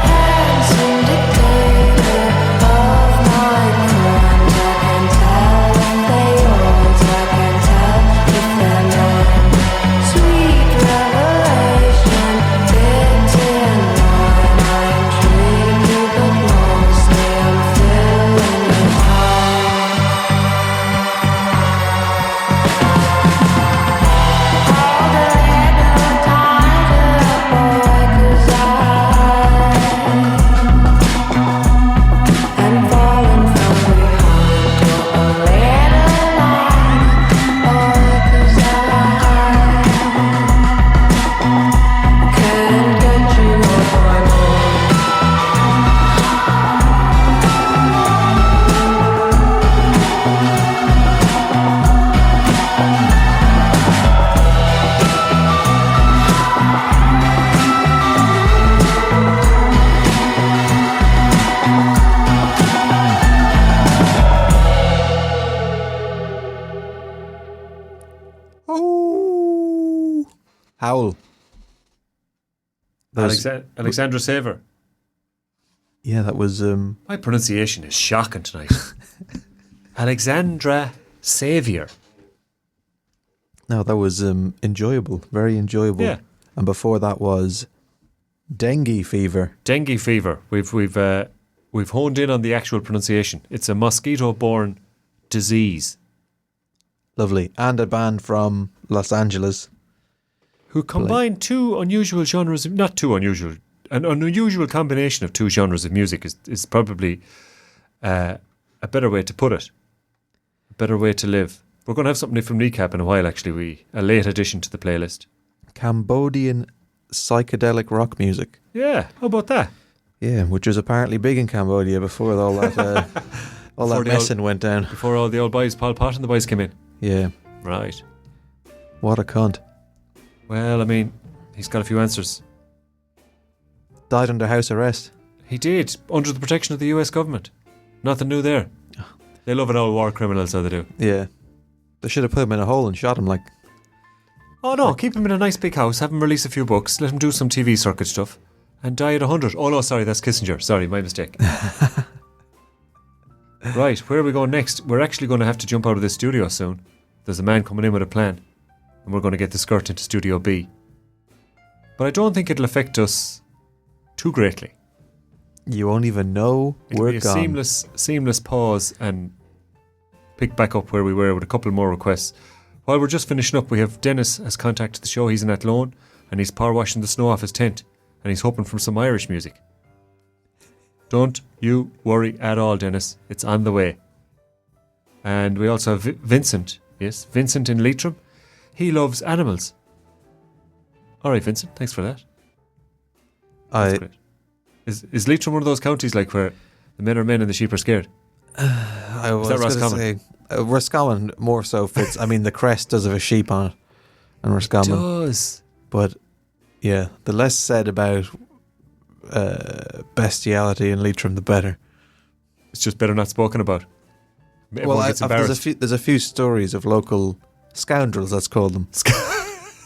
Handsome dictator of my crimes. I can tell if they yours. I can tell if they're mine. Sweet revelation, bitter and wine. I intrigue you, but mostly I'm feeling it high. Hold a little tighter, boy, 'cause I am falling from behind. Walk a little line, boy, 'cause I can't get you off my mind. Howl. Alexandra Saver. Yeah, that was My pronunciation is shocking tonight. Alexandra Savior. no, that was enjoyable, very enjoyable. Yeah. And before that was dengue fever. Dengue fever. We've honed in on the actual pronunciation. It's a mosquito-borne disease. Lovely. And a band from Los Angeles. Who combine two unusual genres, not too unusual, an unusual combination of two genres of music is probably a better way to put it. A better way to live. We're going to have something from Kneecap in a while, actually. A late addition to the playlist. Cambodian psychedelic rock music. Yeah, how about that? Yeah, which was apparently big in Cambodia before all that all that messing went down. Before all the old boys, Pol Pot and the boys came in. Yeah. Right. What a cunt. Well, I mean, he's got a few answers. Died under house arrest. He did, under the protection of the US government. Nothing new there. They love an old war criminal, so they do. Yeah. They should have put him in a hole and shot him like... Oh no, keep him in a nice big house, have him release a few books, let him do some TV circuit stuff. and die at 100. Oh no, sorry, that's Kissinger. Sorry, my mistake. Right, where are we going next? We're actually going to have to jump out of this studio soon. There's a man coming in with a plan, and we're going to get the skirt into Studio B. But I don't think it'll affect us too greatly. You won't even know It'll we're be a gone. seamless pause and pick back up where we were with a couple more requests. While we're just finishing up, we have Dennis has contacted the show. He's in Athlone, and he's power washing the snow off his tent, and he's hoping for some Irish music. Don't you worry at all, Dennis. It's on the way. And we also have Vincent. Yes, Vincent in Leitrim. He loves animals. All right, Vincent. Thanks for that. That's great. Is Leitrim one of those counties like where the men are men and the sheep are scared? I was that going to Roscommon? say Roscommon more so fits. I mean, the crest does have a sheep on it, and Roscommon does. But yeah, the less said about bestiality in Leitrim, the better. It's just better not spoken about. Everyone gets embarrassed. there's a few stories of local scoundrels, let's call them.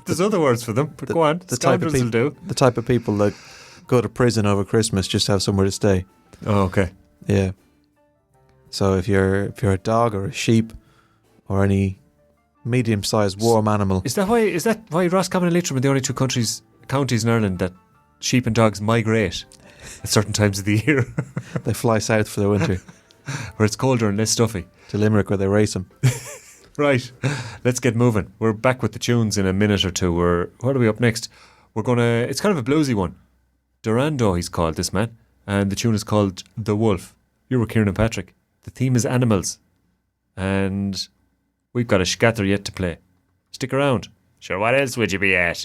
There's other words for them, but go on. Scoundrels will do. The type of people that go to prison over Christmas just to have somewhere to stay. Oh, okay. Yeah. So if you're a dog or a sheep or any medium-sized warm animal, Is that why Roscommon and Leitrim are the only two counties in Ireland that sheep and dogs migrate at certain times of the year? they fly south for the winter. Where it's colder and less stuffy. To Limerick, where they race them. Right, let's get moving. We're back with the tunes in a minute or two. What are we up next? It's kind of a bluesy one. Durando, he's called, this man. And the tune is called The Wolf. You're with Kieran and Patrick. The theme is animals. And we've got a scatter yet to play. Stick around. Sure, what else would you be at?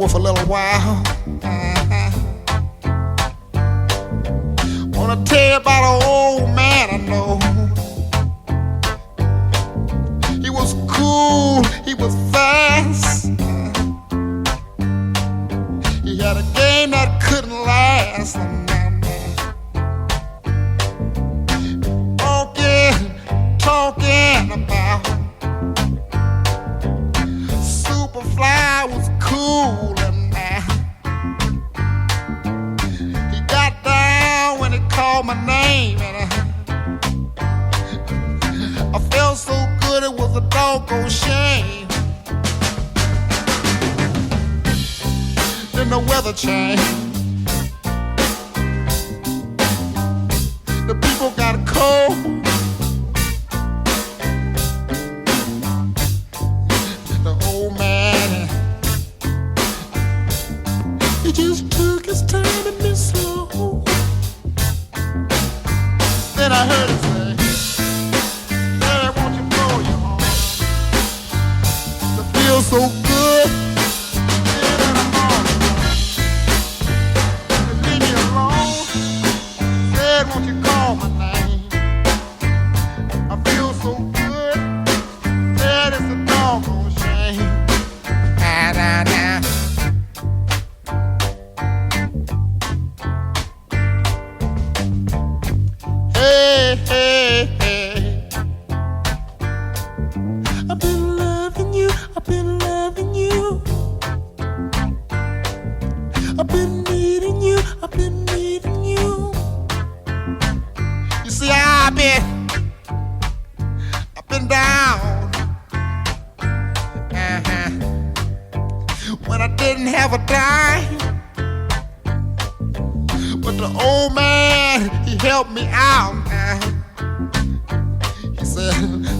For a little while. Wanna tell you about an old man I know. He was cool, he was fast. He had a game that couldn't last. Talking about Superfly was cool. Called my name and I felt so good it was a doggone shame. Then the weather changed. The people got cold. The old man, he just took his time and been slow. Then I heard him say, "Daddy, won't you blow your horn? It feels so good in the morning. Leave me alone." Said, "Won't you call my name? I feel so good. Said it's a doggone shame." Hey, hey, hey. I've been loving you, I've been loving you. I've been needing you, I've been needing you. You see, I've been down. When I didn't have a dime. But the old man, he helped me out. He said,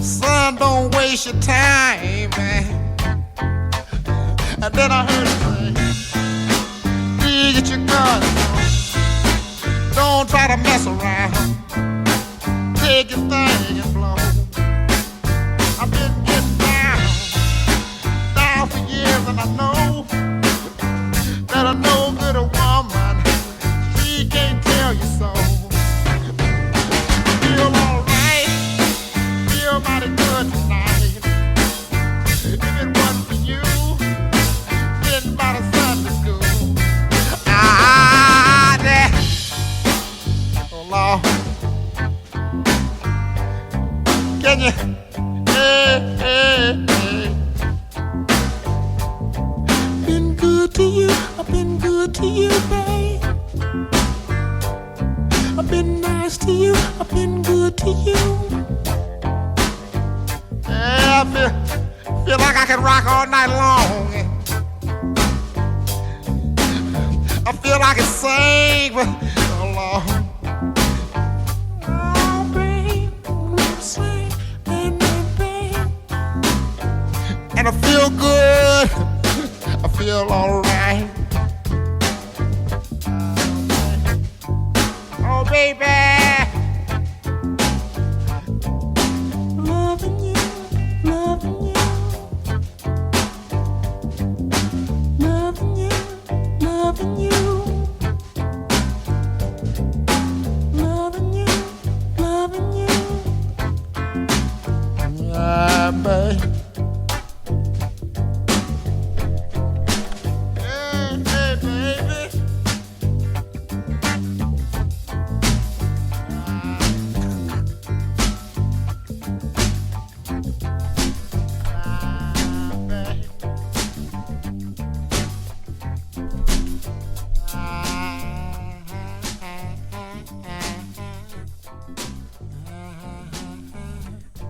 "Son, don't waste your time, man." And then I heard him say, "Get your gun. Don't try to mess around. Take your thing and blow." I've been getting down for years, and I know that I know good a woman, she can't tell you so. Feel alright Can you? Hey, hey, hey. Been good to you. I've been good to you, babe. I've been nice to you. I've been good to you. Yeah, I feel like I can rock all night long. I feel like I can sing for so long. Oh, babe, sing, baby. And I feel good. I feel alright. Oh, baby. Loving you, loving you. Loving you, loving you. Loving you, loving you. Yeah, babe.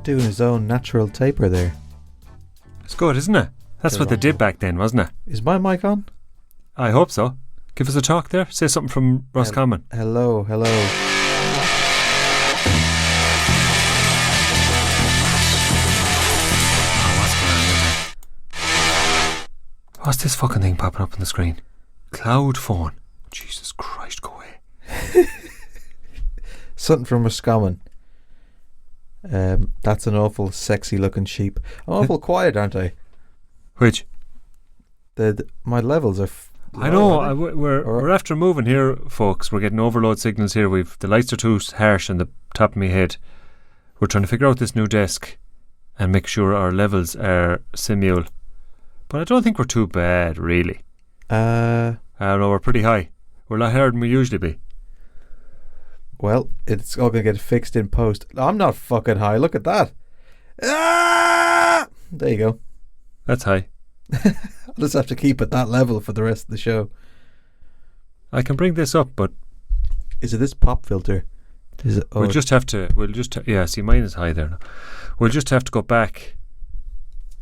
Doing his own natural taper there. It's good, isn't it? That's what they did back then, wasn't it? Is my mic on? I hope so. Give us a talk there. Say something from Roscommon. Hello, hello. What's this fucking thing popping up on the screen? Cloud phone. Jesus Christ, go away. Something from Roscommon. That's an awful sexy looking sheep. I'm awful quiet, aren't I? Which? My levels are I know. We're after moving here, folks. We're getting overload signals here. The lights are too harsh on the top of my head. We're trying to figure out this new desk and make sure our levels are simul. But I don't think we're too bad, really. I don't know. We're pretty high. We're a lot higher than we usually be. Well, it's all going to get fixed in post. I'm not fucking high. Look at that. Ah! There you go. That's high. I'll just have to keep at that level for the rest of the show. I can bring this up, but is it this pop filter? Is it? We'll just have to. Yeah. See, mine is high there now. We'll just have to go back.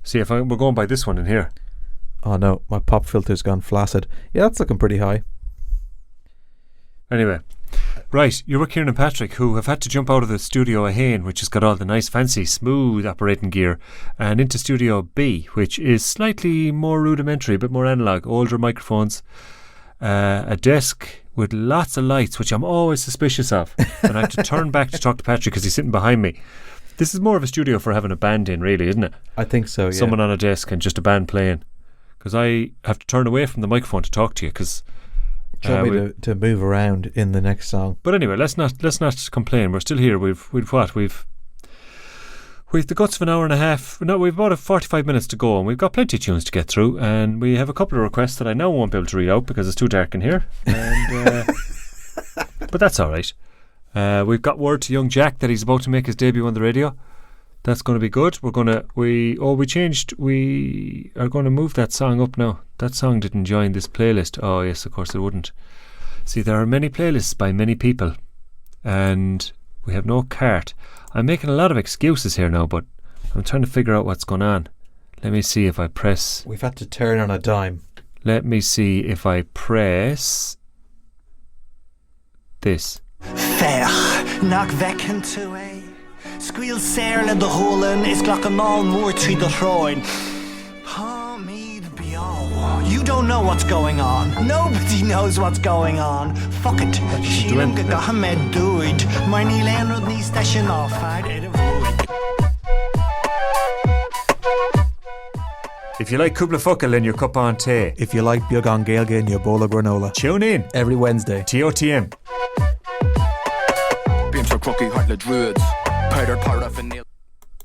See if we're going by this one in here. Oh no, my pop filter's gone flaccid. Yeah, that's looking pretty high. Anyway. Right, you're with Kieran and Patrick, who have had to jump out of the Studio A Hain, which has got all the nice fancy smooth operating gear, and into Studio B, which is slightly more rudimentary, a bit more analogue, older microphones, a desk with lots of lights, which I'm always suspicious of, and I have to turn back to talk to Patrick because he's sitting behind me. This is more of a studio for having a band in, really, isn't it? I think so, yeah. Someone on a desk and just a band playing, because I have to turn away from the microphone to talk to you, because try me to move around in the next song. But anyway, let's not complain. We're still here. We've the guts of an hour and a half. No, we've about 45 minutes to go, and we've got plenty of tunes to get through. And we have a couple of requests that I now won't be able to read out because it's too dark in here. And, but that's all right. We've got word to young Jack that he's about to make his debut on the radio. That's going to be good. We are going to move that song up now. That song didn't join this playlist. Oh yes, of course it wouldn't. See, there are many playlists by many people, and we have no cart. I'm making a lot of excuses here now, but I'm trying to figure out what's going on. Let me see if I press. We've had to turn on a dime. Let me see if I press this. Fair, knock vecken to a squeal sair le de holen is glach a mal more to the throne. You don't know what's going on. Nobody knows what's going on. Fuck it. Sheeran go gahamed duid. Maar nie leonrod nie station off. If you like Kubla Fuckle in your cup on tea. If you like Biogan Gaelga in your bowl of granola. Tune in. Every Wednesday. ToTM.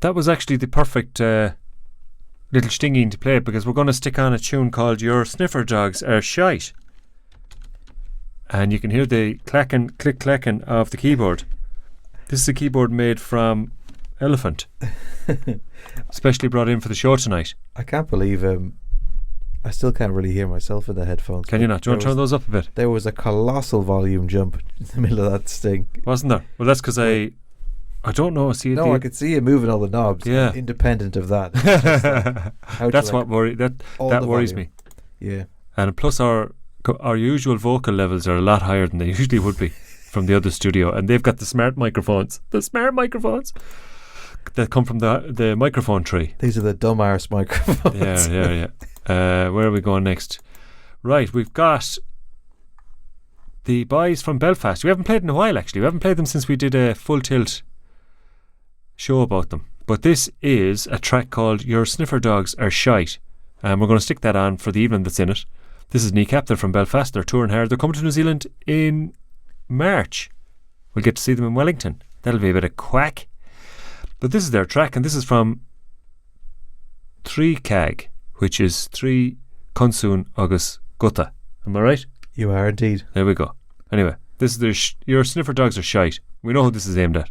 That was actually the perfect little stinging to play, because we're going to stick on a tune called Your Sniffer Dogs Are Shite, and you can hear the click clacking of the keyboard. This is a keyboard made from elephant. Especially brought in for the show tonight. I can't believe I still can't really hear myself in the headphones. Can you not? Do you want to turn those up a bit? There was a colossal volume jump in the middle of that sting. Wasn't there? Well, that's because I don't know. See, I could see you moving all the knobs. Yeah. Independent of that. It's just like, that's what worries me. Yeah. And plus our usual vocal levels are a lot higher than they usually would be from the other studio, and they've got the smart microphones that come from the microphone tree. These are the dumb arse microphones. Yeah. Where are we going next? Right, we've got the boys from Belfast. We haven't played in a while, actually. We haven't played them since we did a Full Tilt show about them. But this is a track called Your Sniffer Dogs Are Shite, and we're going to stick that on for the evening that's in it. This is Kneecap. They're from Belfast. They're touring hard. They're coming to New Zealand in March. We'll get to see them in Wellington. That'll be a bit of quack. But this is their track, and this is from 3 Cag, which is 3 Consoon Agus Gutta. Am I right? You are indeed. There we go. Anyway, this is Your Sniffer Dogs Are Shite. We know who this is aimed at.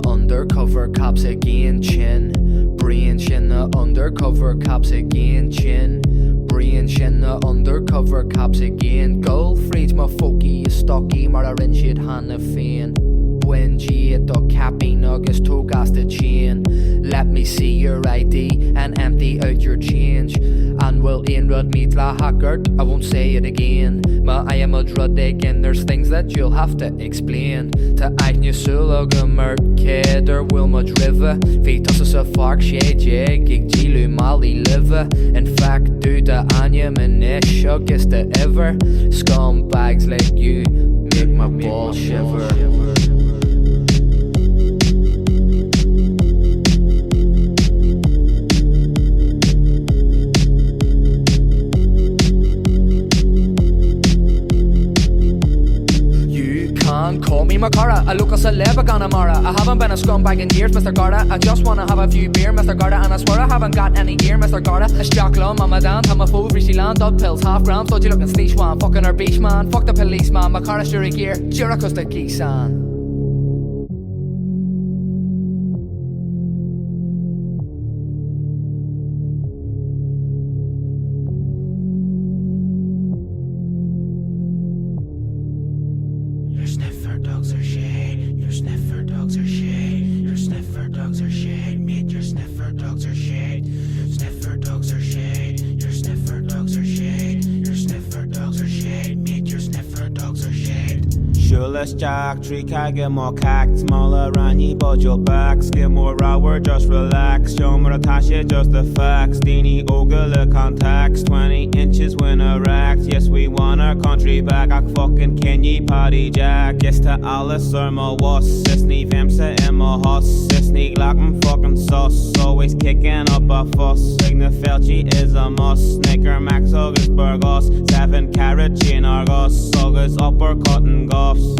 Undercover cops again, chin. Brain shin the undercover cops again, chin. Brain shin the undercover cops again. Girlfriend's my folky is stocky, mararin shit Hannah Fane. When G at the capping August took us the chain. Let me see your ID and empty out your change. And we'll inrod meet la hackert, I won't say it again. But I am a druddick and there's things that you'll have to explain. To Agnes Sulaga Merked or Wilma Driva. Fetus is a fark shade, gig Gilu Mali liver. In fact, do the Anya Manish, August the ever. Scumbags like you make my balls shiver. Call me Macara, I look a celeb Ganamara. I haven't been a scumbag in years, Mr. Garda. I just wanna have a few beer, Mr. Garda. And I swear I haven't got any gear, Mr. Garda. It's Jack Lum, I'm a Dan, I'm a fool, Rishi Land, dub pills, half grams, dodgy looking sneeze one. Fucking her beach man, fuck the policeman, Macara Shuri gear, Jericho's the Kisan. Jack, tree get more cack, smaller Rani, but your back, skin more rower, just relax. Show me the Tasha, just the facts. Dini Ogle contacts, 20 inches when erect. Yes, we want our country back. I fucking Kenny party jack. Yes, to Alice or my was, Sisney Vemsa and my hoss, Sisney Glocken fucking sauce. Always kicking up a fuss. Signa Felchi is a must. Snicker Max August Burgos, 7 carat chin Argos, August uppercut and goffs.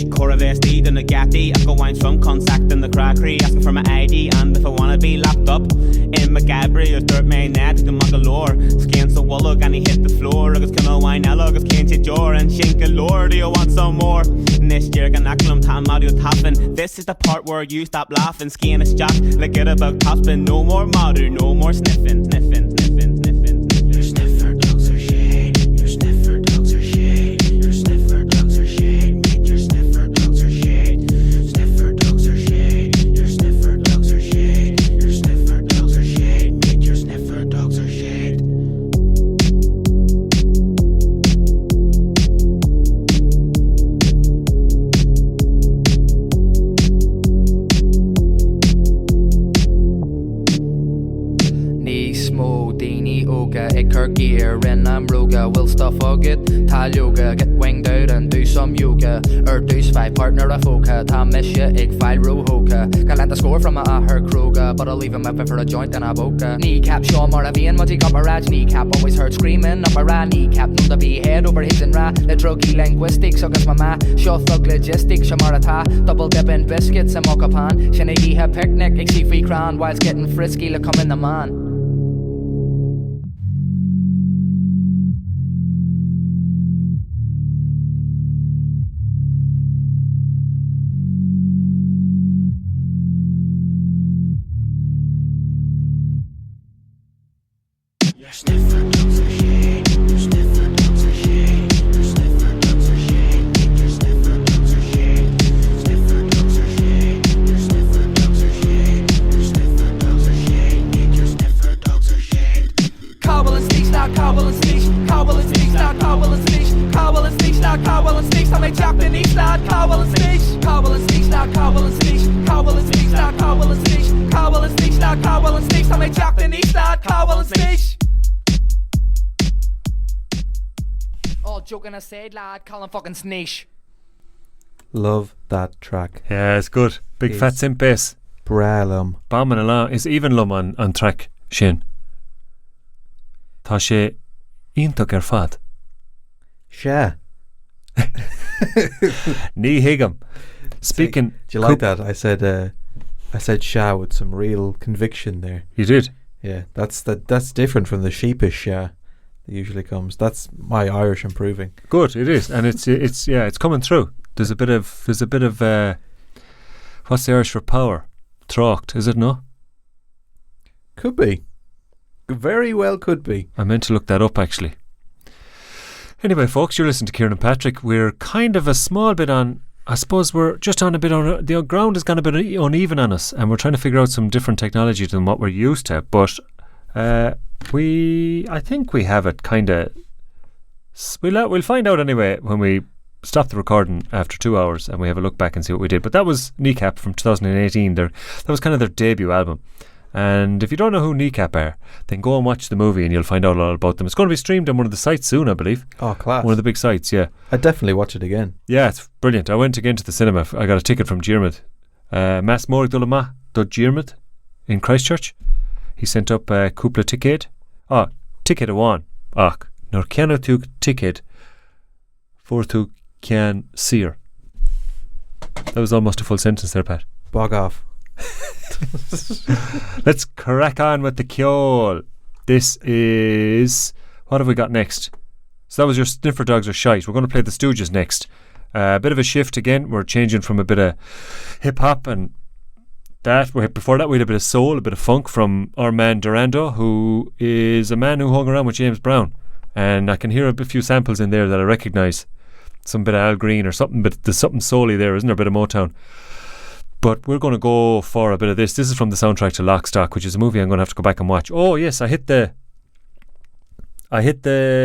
Coravesti, the Nagati, I go wines from Consact and the Crackery, asking for my ID, and if I wanna be locked up in McGabry or Dirt Main Net, the Magalore, skin so wallug and he hit the floor, August Cano Wine August Can't Jor and Shinka Lord, do you want some more? This year, Ganaculum Tam Mario Toppin. This is the part where you stop laughing, skin is jack, like it about topping, no more Maru, no more sniffing. Your sniffer dogs are shade, your sniffer dogs are shade, your sniffer dogs are shade. Your sniffer dogs are shade. Your sniffer dogs are shade. Your sniffer dogs are shade. Your Smo, Dini, Oga, Iker Gear, and I'm Roga. Will stuff it, Tal Yoga, get winged out and do some yoga. Deuce 5 partner of Oka, Tom Misha, Ig File Ro Hoka. Galanta score from a her Kroga, but I'll leave him up for a joint and a boca. Kneecap, Sean Moravian, Muddy Gopperage, kneecap, always heard screaming up a ra, kneecap, none to be head over his and ra. The druggy linguistics, against mama, show thug logistics, Shamarata, double dipping biscuits and mokapan. Shinagi ha picnic, Ixie free crown, whilst getting frisky, look come in the man. Joking aside, lad, call him fucking Sneesh. Love that track. Yeah, it's good. Big fat synth bass. Bralum. Bombing along. It's even lum on track, Shin. Tá sé ionntach ar fad. Sha. Ní higam. Speaking. Do you like that? I said sha with some real conviction there. You did? Yeah, that's different from the sheepish sha that usually comes. That's my Irish improving. Good, it is, and it's coming through. There's a bit of what's the Irish for power? Trocht, is it no? Could be. Very well could be. I meant to look that up actually. Anyway, folks, you're listening to Kieran and Patrick. We're kind of a small bit on, I suppose we're just on a bit on, the ground has gone a bit uneven on us, and we're trying to figure out some different technology than what we're used to, but I think we have it kind of, we'll find out anyway when we stop the recording after 2 hours and we have a look back and see what we did. But that was Kneecap from 2018. That was kind of their debut album. And if you don't know who Kneecap are, then go and watch the movie and you'll find out all about them. It's going to be streamed on one of the sites soon, I believe. Oh, class. One of the big sites, yeah. I'd definitely watch it again. Yeah, it's brilliant. I went again to the cinema. I got a ticket from Diarmid. Mass Morg Dulama do Diarmid in Christchurch. He sent up a couple of ticket. Oh, ticket a one. Ach, nor can tú ticket for tú can seer. That was almost a full sentence there, Pat. Bog off. Let's crack on with the Kjol. This is, what have we got next? So that was your Sniffer Dogs Are Shite. We're going to play the Stooges next. A bit of a shift again. We're changing from a bit of hip hop and that. Before that we had a bit of soul, a bit of funk from our man Durando, who is a man who hung around with James Brown, and I can hear a few samples in there that I recognise. Some bit of Al Green or something, but there's something soul-y there, isn't there? A bit of Motown. But we're going to go for a bit of this. This is from the soundtrack to Lock, Stock, which is a movie I'm going to have to go back and watch. Oh yes, I hit the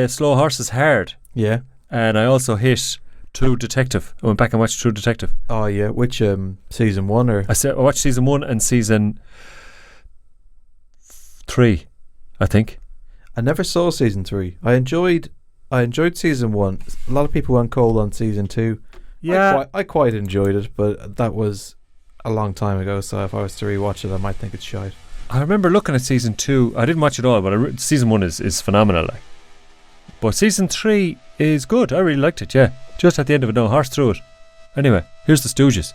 Slow Horses hard. Yeah. And I also hit True Detective. I went back and watched True Detective. Oh yeah, which season 1 or? I watched season 1 and season 3, I think. I never saw season 3. I enjoyed season 1. A lot of people went cold on season 2. Yeah, I quite enjoyed it, but that was a long time ago, so if I was to rewatch it I might think it's shite. I remember looking at season 2. I didn't watch it all, but season 1 is phenomenal, like. But season 3 is good. I really liked it, yeah. Just at the end of it, no horse through it. Anyway, here's the Stooges.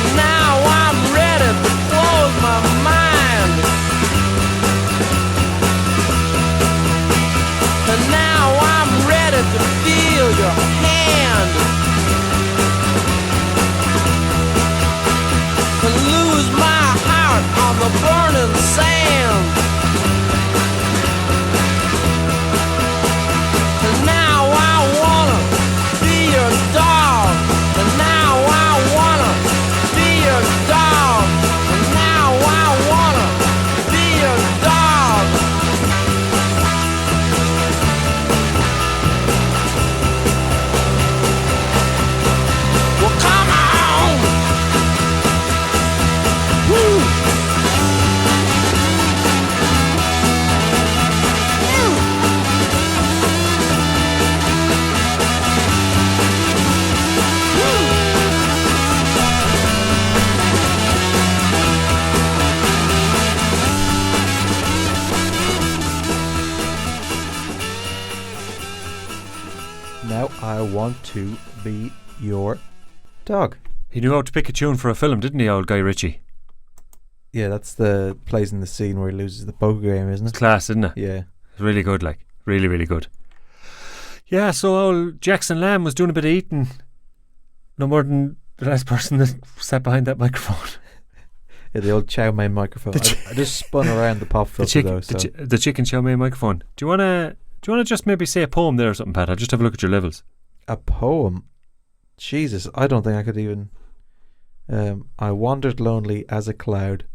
And now I'm ready to close my mind. And now I'm ready to feel your hand. To lose my heart on the burning sand. And now I wanna be your dog. And now I wanna be your dog. And now I wanna be your dog. Well, come on. Woo. Now I want to be your dog. He knew how to pick a tune for a film, didn't he, old Guy Ritchie? Yeah, that's the plays in the scene where he loses the poker game, isn't it? It's class, isn't it? Yeah. It's really good, like. Really, really good. Yeah, so old Jackson Lamb was doing a bit of eating. No more than the last person that sat behind that microphone. Yeah, the old chow mein microphone. I just spun around the pop filter though. So. The chicken chow mein microphone. Do you wanna just maybe say a poem there or something, Pat? I'll just have a look at your levels. A poem? Jesus, I don't think I could even. I wandered lonely as a cloud.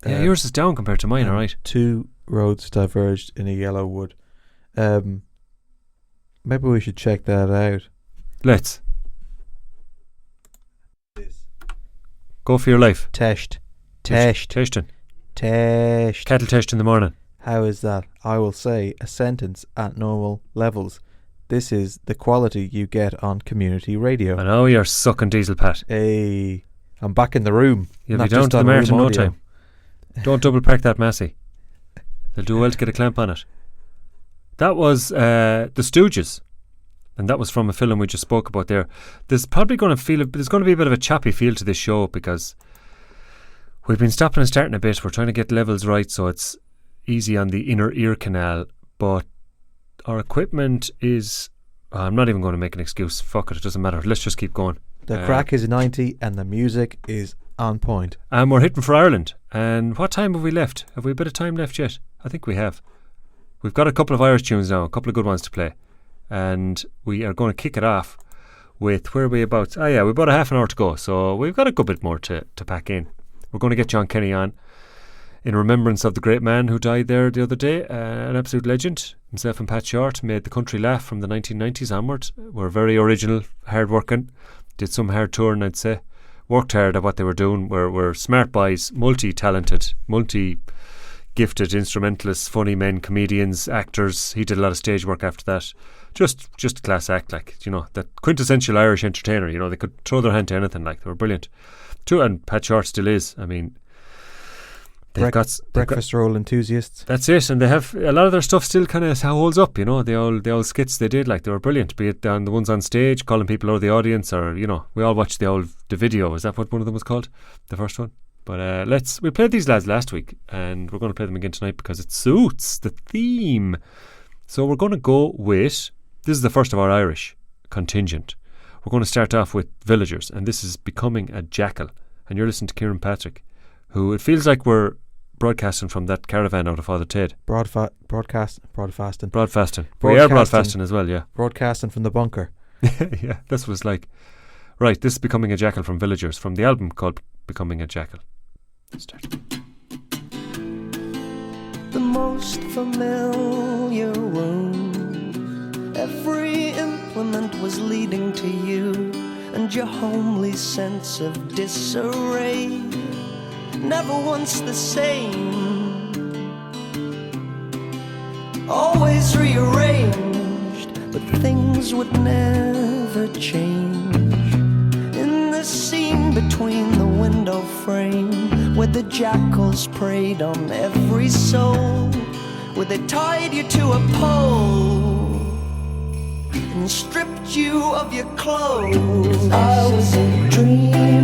Yeah, yours is down compared to mine, alright. 2 roads diverged in a yellow wood. Maybe we should check that out. Let's. Go for your life. Teshed. Testing. Kettle test in the morning. How is that? I will say a sentence at normal levels. This is the quality you get on community radio. I know you're sucking diesel, Pat. Hey, I'm back in the room. You'll be down to the mart in no time. Don't double park that Massey. They'll do well to get a clamp on it. That was The Stooges, and that was from a film we just spoke about there. There's probably going to be a bit of a choppy feel to this show because we've been stopping and starting a bit. We're trying to get levels right so it's easy on the inner ear canal, but our equipment is... I'm not even going to make an excuse. Fuck it doesn't matter. Let's just keep going. The crack is 90 and the music is on point. And we're hitting for Ireland. And what time have we left? Have we a bit of time left yet? I think we have. We've got a couple of Irish tunes now, a couple of good ones to play. And we are going to kick it off with, where are we about? Oh yeah, we've about a half an hour to go. So we've got a good bit more to pack in. We're going to get John Kenny on in remembrance of the great man who died there the other day, an absolute legend. Himself and Pat Short made the country laugh from the 1990s onward. Were very original, hard working, did some hard touring, I'd say. Worked hard at what they were doing. Were smart boys, multi-talented, multi-gifted instrumentalists, funny men, comedians, actors. He did a lot of stage work after that. Just a class act, like, you know, that quintessential Irish entertainer. You know, they could throw their hand to anything, like, they were brilliant. And Pat Short still is. I mean, they've got breakfast roll enthusiasts. That's it, and they have a lot of their stuff still kind of holds up. You know, the old skits they did, like, they were brilliant. Be it on the ones on stage, calling people out of the audience, or, you know, we all watched the video. Is that what one of them was called? The first one. But we played these lads last week, and we're going to play them again tonight because it suits the theme. So we're going to go with, this is the first of our Irish contingent. We're going to start off with Villagers, and this is Becoming a Jackal. And you're listening to Kieran Patrick, who it feels like we're broadcasting from that caravan out of Father Ted. Broadcasting. We are broadcasting as well, yeah. Broadcasting from the bunker. Yeah, that's what it's like. Right, this is Becoming a Jackal from Villagers, from the album called Becoming a Jackal. Let's start. The most familiar wound. Every implement was leading to you, and your homely sense of disarray. Never once the same, always rearranged, but things would never change. In the scene between the window frame, where the jackals preyed on every soul, where they tied you to a pole and stripped you of your clothes. I was a dream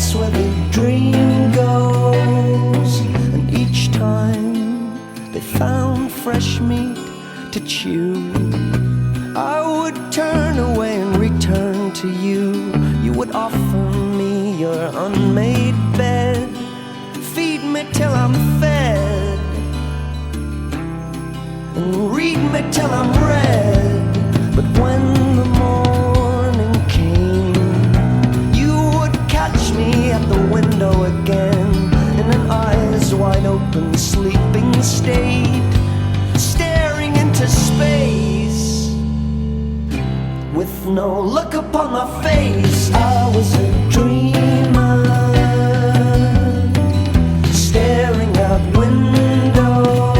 that's where the dream goes. And each time they found fresh meat to chew, I would turn away and return to you. You would offer me your unmade bed, feed me till I'm fed, and read me till I'm read. But when the morning came, you would catch me at the window again, in an eyes wide open sleeping state, staring into space with no look upon my face. I was a dreamer, staring out windows,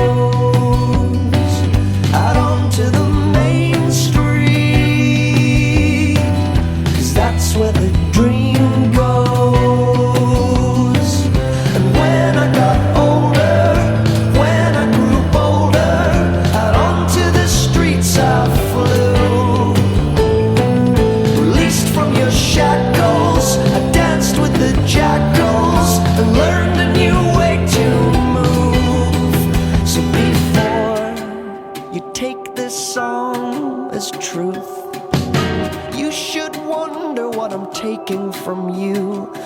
out onto the main street, 'cause that's where the dream goes. And when I got older, when I grew bolder, out onto the streets I flew. Released from your shackles, I danced with the jackals and learned a new way to move. So before you take this song as truth, you should wonder what I'm taking from you,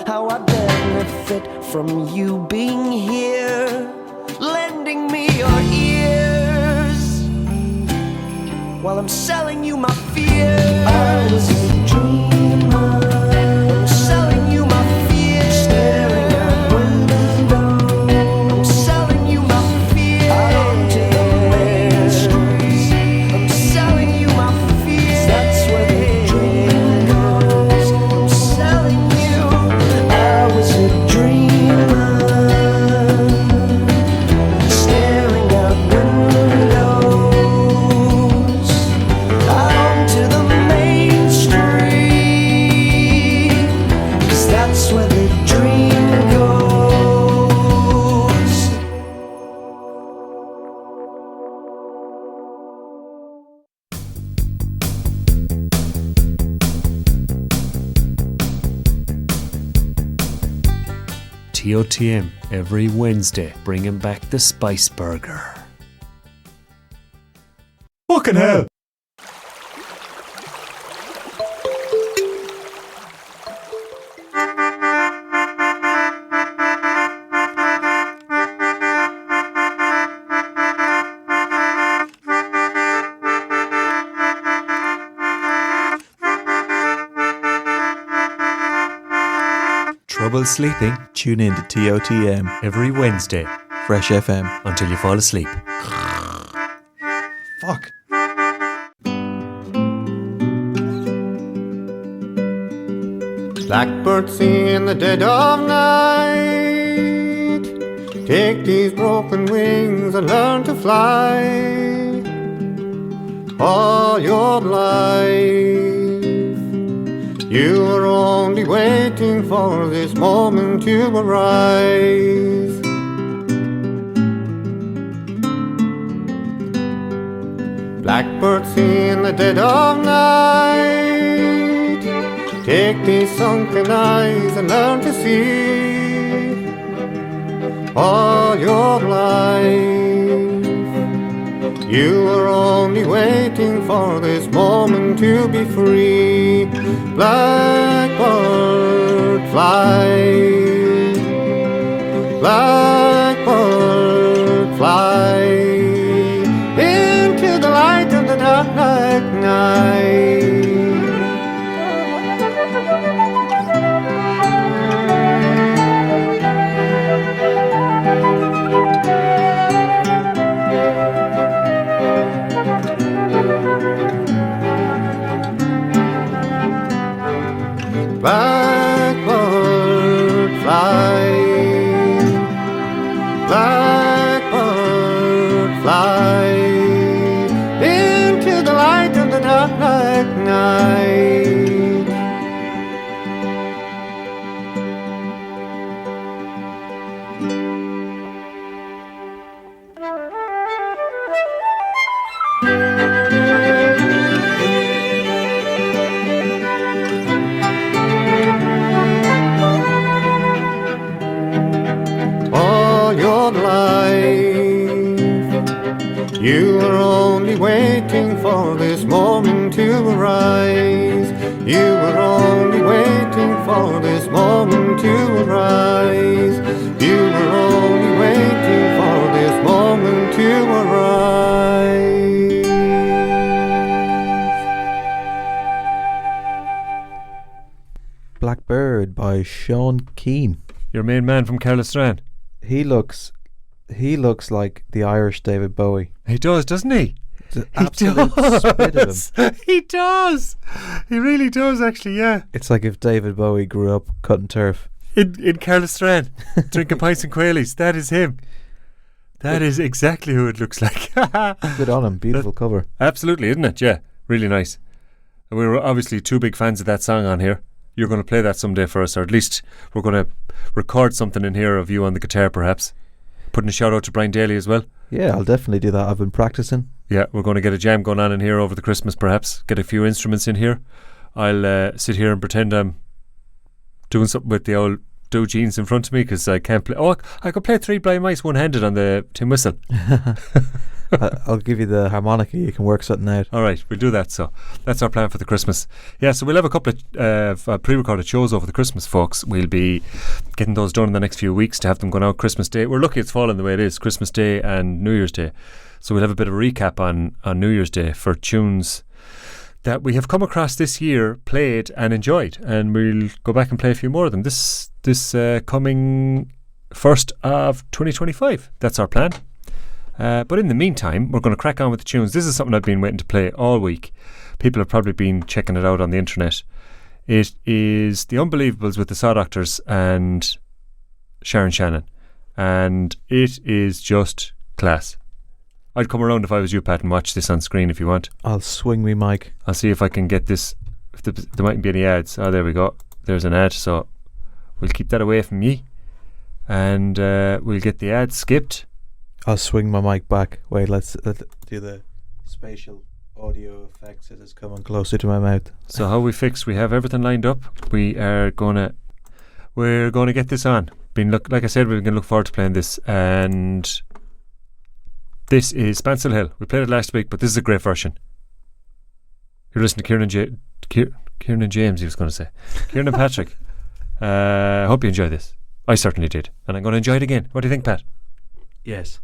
how I benefit from you being here, lending me your ears, while I'm selling you my fears. I was a dreamer, I'm selling you my fears, staring out windows, I'm selling you my fears, out onto the main street, I'm selling you my fears, that's where the dream goes. I'm selling you, I was a dreamer, staring out windows, out onto the main street, 'cause that's where the dream goes. ToTM every Wednesday, bringing back the spice burger. Fucking hell! Trouble sleeping? Tune in to ToTM every Wednesday, Fresh FM, until you fall asleep. Fuck. Blackbird sing in the dead of night. Take these broken wings and learn to fly. All your life you were only waiting for this moment to arise. Blackbird sing in the dead of night. Take these sunken eyes and learn to see. All your life you were only waiting for this moment to be free. Blackbird fly, blackbird fly, into the light of the dark night. Blackbird fly, blackbird fly, into the light of the dark night. arise. You were only waiting for this moment to arise. You were only waiting for this moment to arise. Blackbird by Sean Keane. Your main man from Carlisle. He looks like the Irish David Bowie. He does, doesn't he? He absolute spit of him. He does. He really does, actually, yeah. It's like if David Bowie grew up cutting turf. In Carlisle, drinking pints and quailies. That is him. That is exactly who it looks like. Good on him. Beautiful cover. Absolutely, isn't it? Yeah, really nice. We were obviously two big fans of that song on here. You're going to play that someday for us, or at least we're going to record something in here of you on the guitar, perhaps. Putting a shout out to Brian Daly as well. Yeah, I'll definitely do that. I've been practicing. Yeah, we're going to get a jam going on in here over the Christmas, perhaps. Get a few instruments in here. I'll sit here and pretend I'm doing something with the old Do Jeans in front of me, because I can't play. Oh, I could play Three Blind Mice one-handed on the tin whistle. I'll give you the harmonica. You can work something out. All right, we'll do that. So that's our plan for the Christmas. Yeah, so we'll have a couple of pre-recorded shows over the Christmas, folks. We'll be getting those done in the next few weeks to have them going out Christmas Day. We're lucky it's fallen the way it is, Christmas Day and New Year's Day. So we'll have a bit of a recap on New Year's Day for tunes that we have come across this year, played and enjoyed, and we'll go back and play a few more of them this coming 1st of 2025. That's our plan. But in the meantime, we're going to crack on with the tunes. This is something I've been waiting to play all week. People have probably been checking it out on the internet. It is The Unbelievables with the Saw Doctors and Sharon Shannon, and it is just class. I'd come around if I was you, Pat, and watch this on screen if you want. I'll swing me mic. I'll see if I can get this. If there mightn't be any ads. Oh, there we go. There's an ad, so we'll keep that away from ye, and we'll get the ad skipped. I'll swing my mic back. Wait, let's do the spatial audio effects. It is coming closer to my mouth. So how we fixed? We have everything lined up. We're gonna get this on. Like I said, we're gonna look forward to playing this, and this is Spancil Hill. We played it last week, but this is a great version. You're listening to Kieran and James, he was going to say. Kieran and Patrick. I hope you enjoy this. I certainly did. And I'm going to enjoy it again. What do you think, Pat? Yes.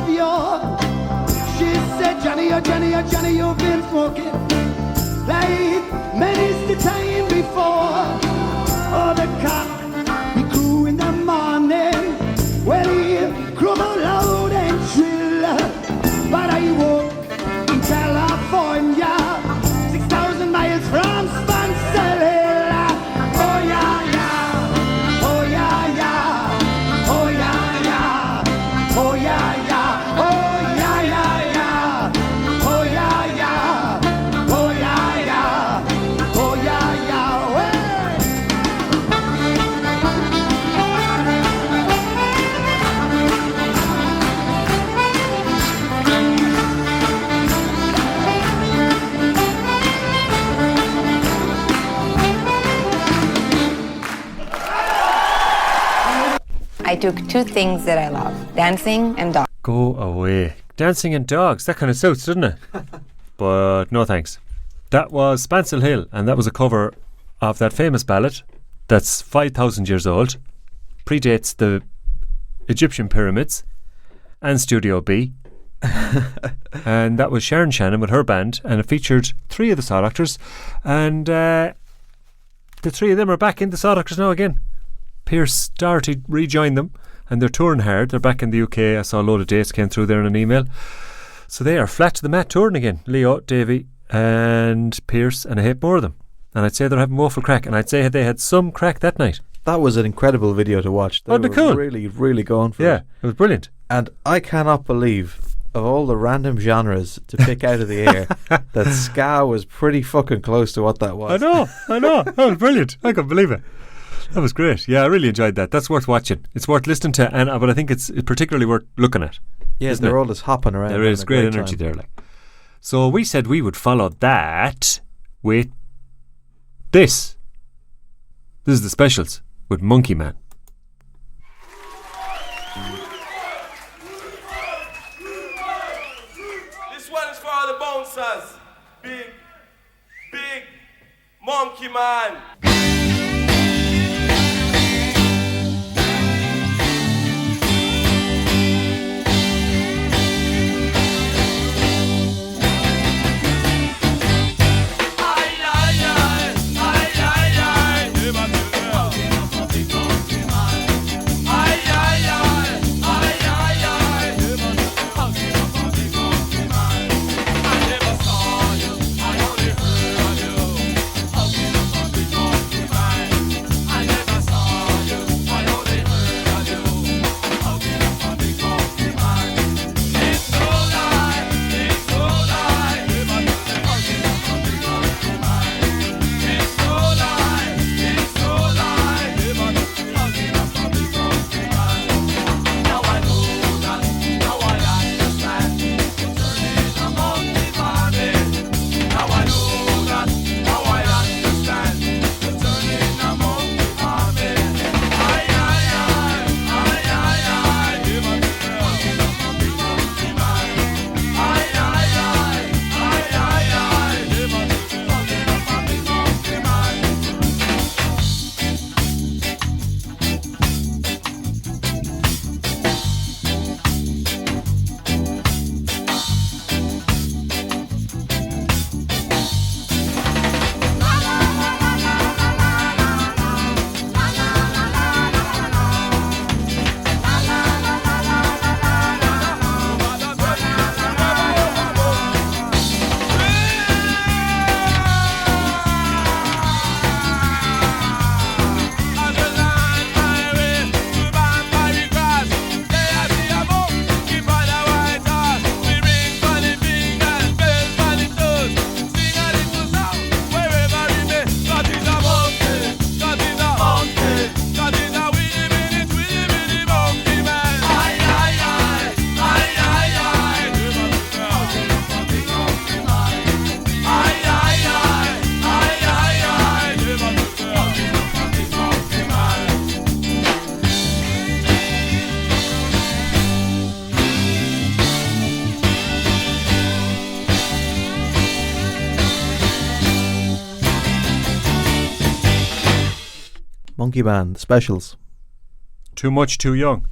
love you. She said, Johnny, oh Johnny, oh Johnny, you've been smoking like many's the time before. Oh, the cock, he crew in the morning. Well, he crew loud and shrill. But I woke in California, 6,000 miles from Spancel Hill. Oh, yeah, yeah. Oh, yeah, yeah. Oh, yeah, yeah. Oh, yeah, yeah. Oh, yeah, yeah, yeah. Oh, yeah, yeah. Oh, yeah, yeah. Oh, yeah, yeah. I took two things that I love, dancing and dogs. Go away. Dancing and dogs, that kind of suits, doesn't it? But no thanks. That was Spancel Hill, and that was a cover of that famous ballad that's 5,000 years old, predates the Egyptian pyramids and Studio B. And that was Sharon Shannon with her band, and it featured three of the Saw Doctors, and the three of them are back in the Saw Doctors now again. Pierce Doherty rejoined them, and they're touring hard. They're back in the UK. I saw a load of dates came through there in an email. So they are flat to the mat touring again. Leo, Davey and Pierce, and a heap more of them. And I'd say they're having woeful crack, and I'd say they had some crack that night. That was an incredible video to watch. They were cool. really, really going for it. Yeah, it was brilliant. And I cannot believe, of all the random genres to pick out of the air, that ska was pretty fucking close to what that was. I know. That was brilliant. I couldn't believe it. That was great. Yeah, I really enjoyed that. That's worth watching. It's worth listening to, but I think it's particularly worth looking at. Yeah, they're all just hopping around. There is great energy there. Like, so we said we would follow that with this. This is the specials with Monkey Man. This one is for all the bouncers. Big Monkey Man. Monkey Man, the specials. Too Much, Too Young.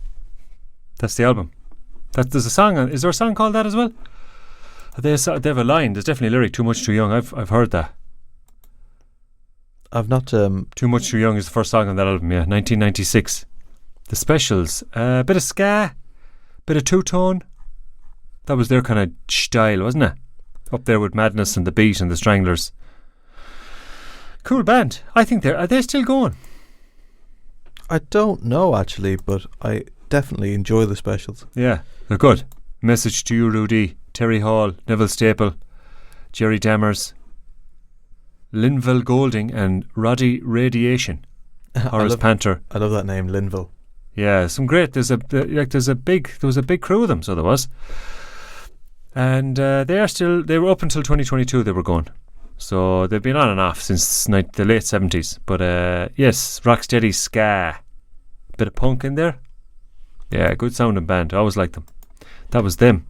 That's the album. There's a song on. Is there a song called that as well? They have a line. There's definitely a lyric. Too Much Too Young. I've heard that. I've not. Too Much Too Young is the first song on that album. Yeah, 1996. The Specials. Bit of ska, bit of two-tone. That was their kind of style, wasn't it? Up there with Madness and The Beat and The Stranglers. Cool band. I think are they still going? I don't know actually, but I definitely enjoy the Specials. Yeah, they're good. Message to You, Rudy, Terry Hall, Neville Staple, Jerry Dammers, Linville Golding, and Roddy Radiation. Horace Panther. I love that name, Linville. Yeah, some great. There was a big crew of them, so there was. And they were up until 2022. They were going, so they've been on and off since the late 70s. But yes, rocksteady ska, bit of punk in there. Yeah, good sounding band. I always liked them. That was them.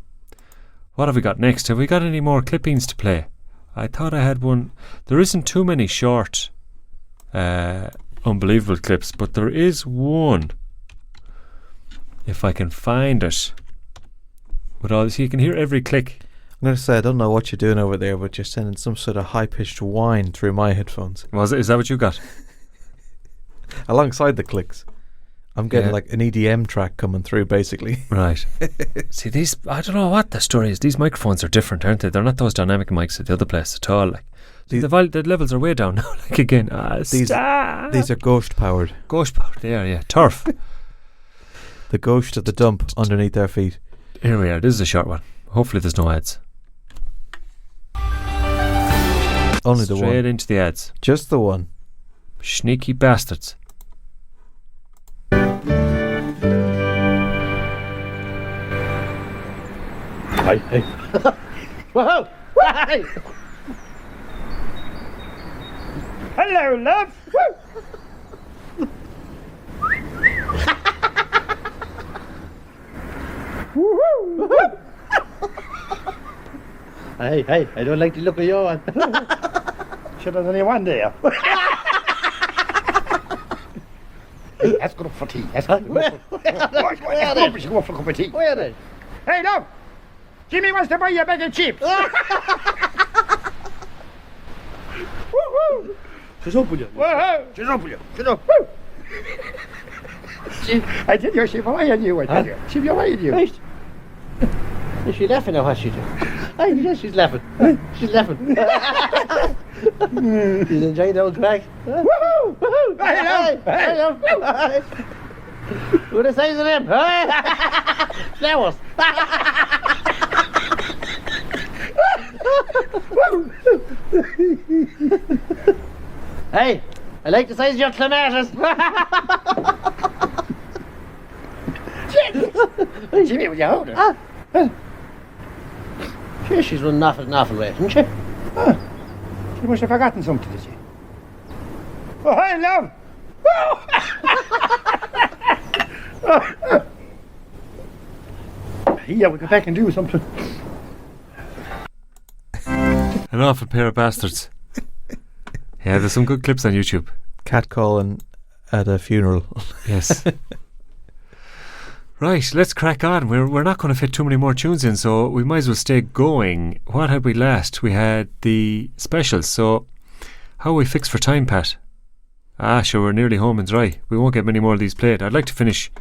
What have we got next? Have we got any more clippings to play? I thought I had one. There isn't too many short, unbelievable clips, but there is one. If I can find it. With all this, you can hear every click. I'm going to say, I don't know what you're doing over there, but you're sending some sort of high-pitched whine through my headphones. Is that what you got? Alongside the clicks. I'm getting like an EDM track coming through, basically. Right. See, these, I don't know what the story is. These microphones are different, aren't they? They're not those dynamic mics at the other place at all. Like, the levels are way down now. Like, again, these are ghost-powered. Ghost-powered, they are, yeah. Turf. The ghost at the dump underneath our feet. Here we are. This is a short one. Hopefully there's no ads. Only the one. Straight into the ads. Just the one. Sneaky bastards. Hey. Whoa! Hey! Hello, love! Woo! Hey, I don't like the look of you one. Sure, there's only one there. Hey, let's go for tea. Let's go for a cup of tea. Where is? Hey, look! Jimmy wants to buy you a bag of chips. Woo-hoo! Shut up, will you? Shut up, will you? Shut up. I tell you, she's lying you. I tell you, she's lying you. Right. Is she laughing or what she doing? Oh, yes, she's laughing. She's laughing. She's enjoying the old crack. Woohoo! Woohoo! Hey! What the size of them? Flowers. Hey, I like the size of your clematis. Jimmy, will you hold her? Sure, she's running off at an awful rate, isn't she? She must have forgotten something, did she? Oh, hi, love! Yeah, we'll go back and do something. An awful pair of bastards. Yeah, there's some good clips on YouTube. Cat calling at a funeral. Yes. Right, let's crack on. We're not going to fit too many more tunes in, so we might as well stay going. What had we last? We had the Specials. So how are we fixed for time, Pat? Sure, we're nearly home and dry. We won't get many more of these played. I'd like to finish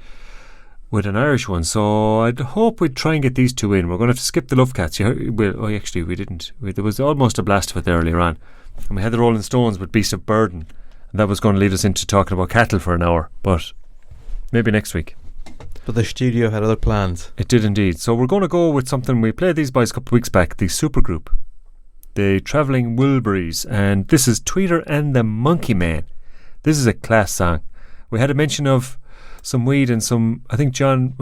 with an Irish one, so I'd hope we'd try and get these two in. We're going to have to skip the Love Cats. Actually, we didn't. There was almost a blast of it there earlier on. And we had the Rolling Stones with Beast of Burden. And that was going to lead us into talking about cattle for an hour. But maybe next week. But the studio had other plans. It did indeed. So we're going to go with something. We played these boys a couple of weeks back. The supergroup. The Travelling Wilburys. And this is Tweeter and the Monkey Man. This is a class song. We had a mention of some weed and some, I think John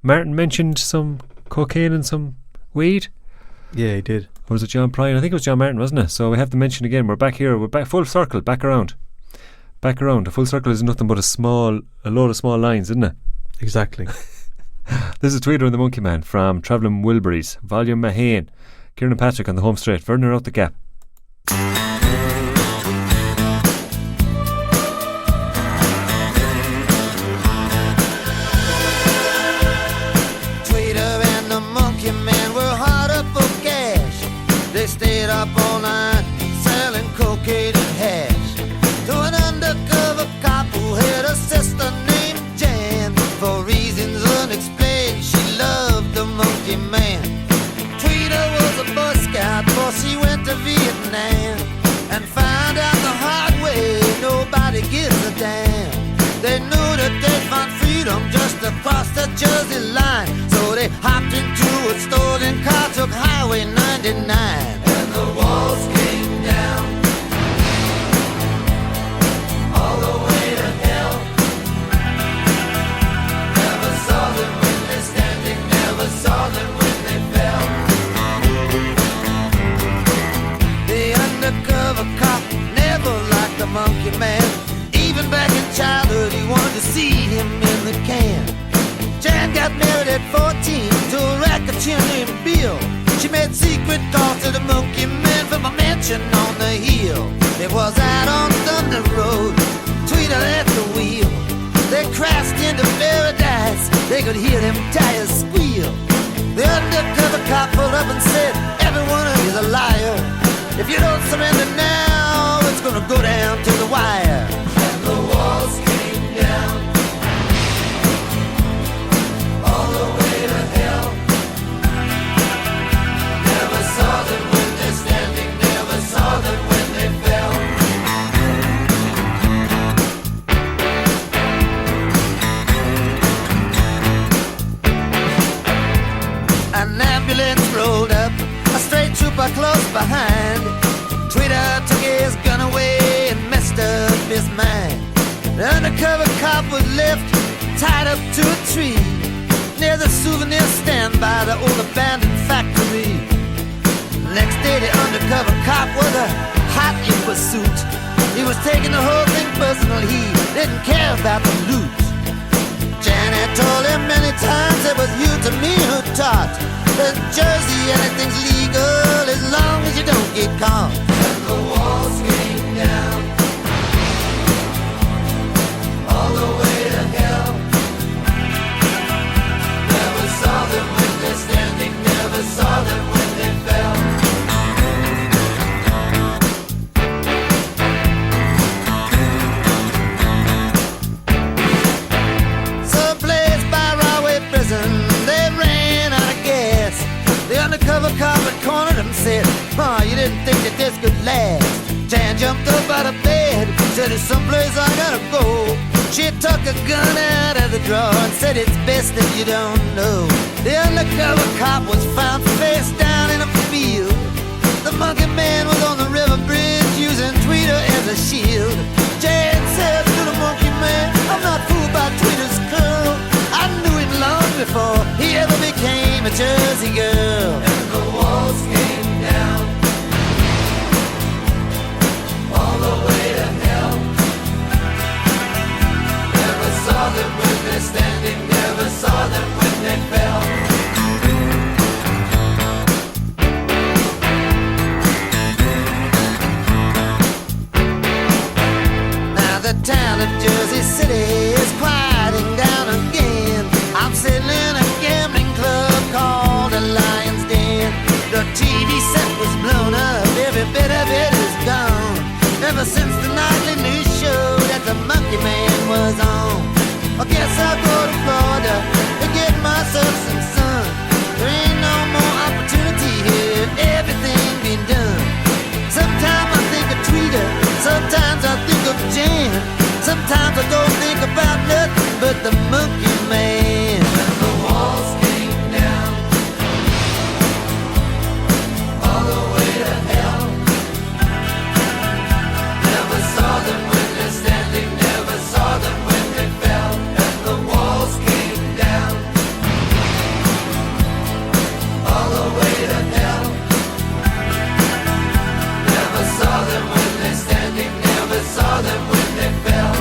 Martin mentioned some cocaine and some weed? Yeah, he did. Or was it John Prine? I think it was John Martin, wasn't it? So we have to mention again. We're back here. We're back full circle, back around. Back around. A full circle is nothing but a load of small lines, isn't it? Exactly. This is Tweeter and the Monkey Man from Travelling Wilburys, Volume Mahane. Kieran and Patrick on the home straight. Werner out the gap. across the Jersey line. So they hopped into a stolen car, took Highway 99. And the walls came down all the way to hell. Never saw them when they're standing, never saw them when they fell. The undercover cop never liked the monkey man. Even back in childhood he wanted to see him in the can. Jan got married at 14 to a racketeer named Bill. She made secret calls to the monkey man from a mansion on the hill. It was out on Thunder Road, Tweeter at the wheel. They crashed into paradise, they could hear them tires squeal. The undercover cop pulled up and said, every one of you's a liar. If you don't surrender now, it's gonna go down to the wire. And the walls came down all the way to hell. Never saw them when they're standing, never saw them when they fell. An ambulance rolled up, a straight trooper close behind. Tweeter took his gun away and messed up his mind. The undercover cop was left tied up to a tree near the souvenir stand by the old abandoned factory. Next day the undercover cop was a hot in pursuit. He was taking the whole thing personal, he didn't care about the loot. Janet told him many times it was you to me who taught. In Jersey anything's legal as long as you don't get caught. And the walls came down all the way to hell. Never saw them when they're standing, never saw them when they fell. Someplace by Rahway Prison, they ran out of gas. The undercover cop had cornered him and said, "Ma, you didn't think that this could last." Jan jumped up out of bed, said, "There's someplace I gotta go." She took a gun out of the drawer and said, "It's best if you don't know." The undercover cop was found face down in a field. The monkey man was on the river bridge using Tweeter as a shield. Jan said to the monkey man, "I'm not fooled by Tweeter's curl. I knew him long before he ever became a Jersey girl." And the walls came down all the way to hell. Never saw them when they're standing, never saw them when they fell. Now the town of Jersey City is quieting down again. I'm sitting in a gambling club called the Lion's Den. The TV set was blown up, every bit of it is gone. Ever since the nightly news show that the Monkey Man was on. I guess I'll go to Florida to get myself some sun. There ain't no more opportunity here, everything been done. Sometimes I think of Tweeter, sometimes I think of Jan. Sometimes I don't think about nothing but the Monkey Man. And the walls came down all the way to hell. Never saw them when they're standing, never saw them when they fell. And the walls came down all the way to hell. Never saw them when they're standing, never saw them when they fell.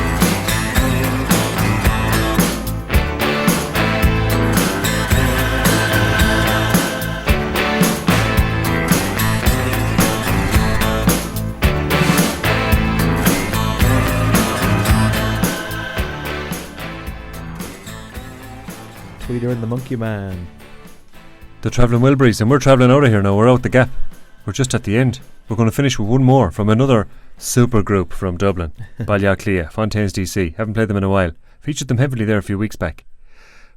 Tweeter and the Monkey Man. The Travelling Wilburys, and we're travelling out of here now. We're out the gap. We're just at the end. We're going to finish with one more from another super group from Dublin, Ballyaclia, Fontaines DC. Haven't played them in a while. Featured them heavily there a few weeks back.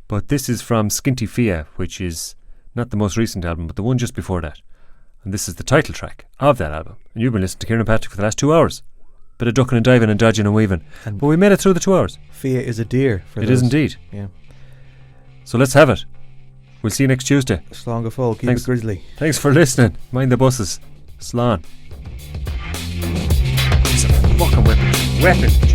But this is from Skinty Fia, which is not the most recent album, but the one just before that. And this is the title track of that album. And you've been listening to Kieran Patrick for the last 2 hours. Bit of ducking and diving and dodging and weaving. But we made it through the 2 hours. Fia is a deer. It is indeed. Yeah. So let's have it. We'll see you next Tuesday. Slán go fóill, keep Thanks. it grizzly. Thanks for listening. Mind the buses. Slán. He's a fucking weapon.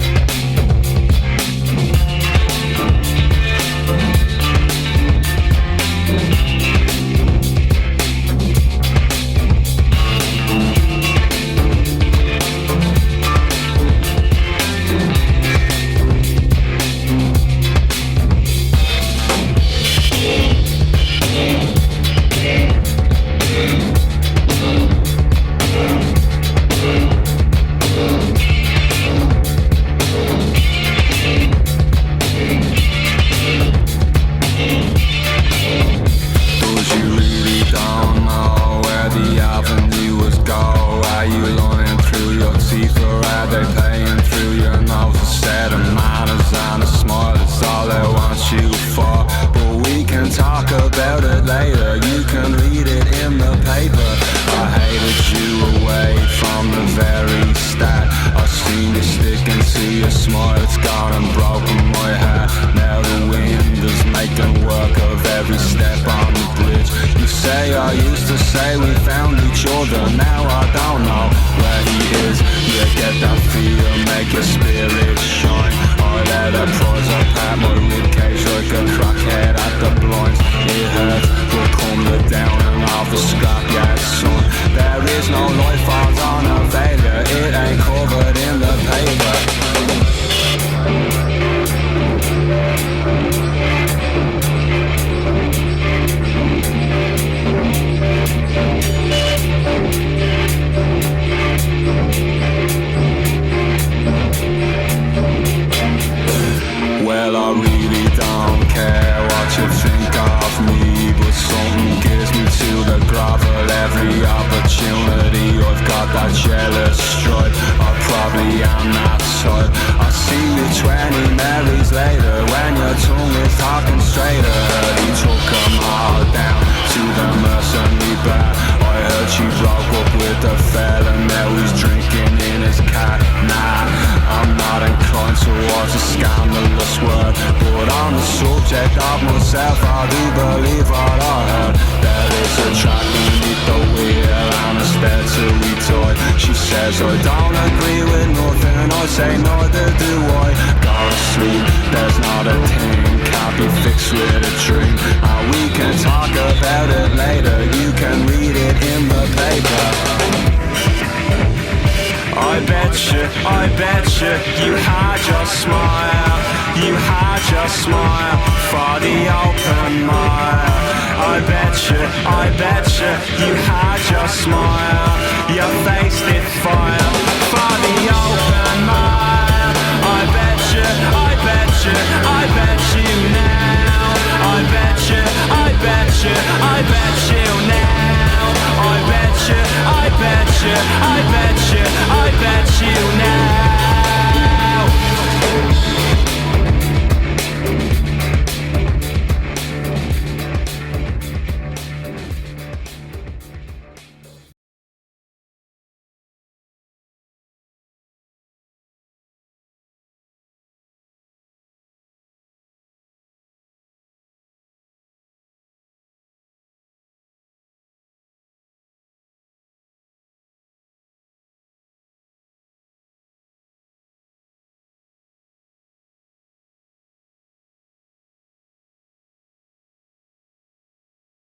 I bet you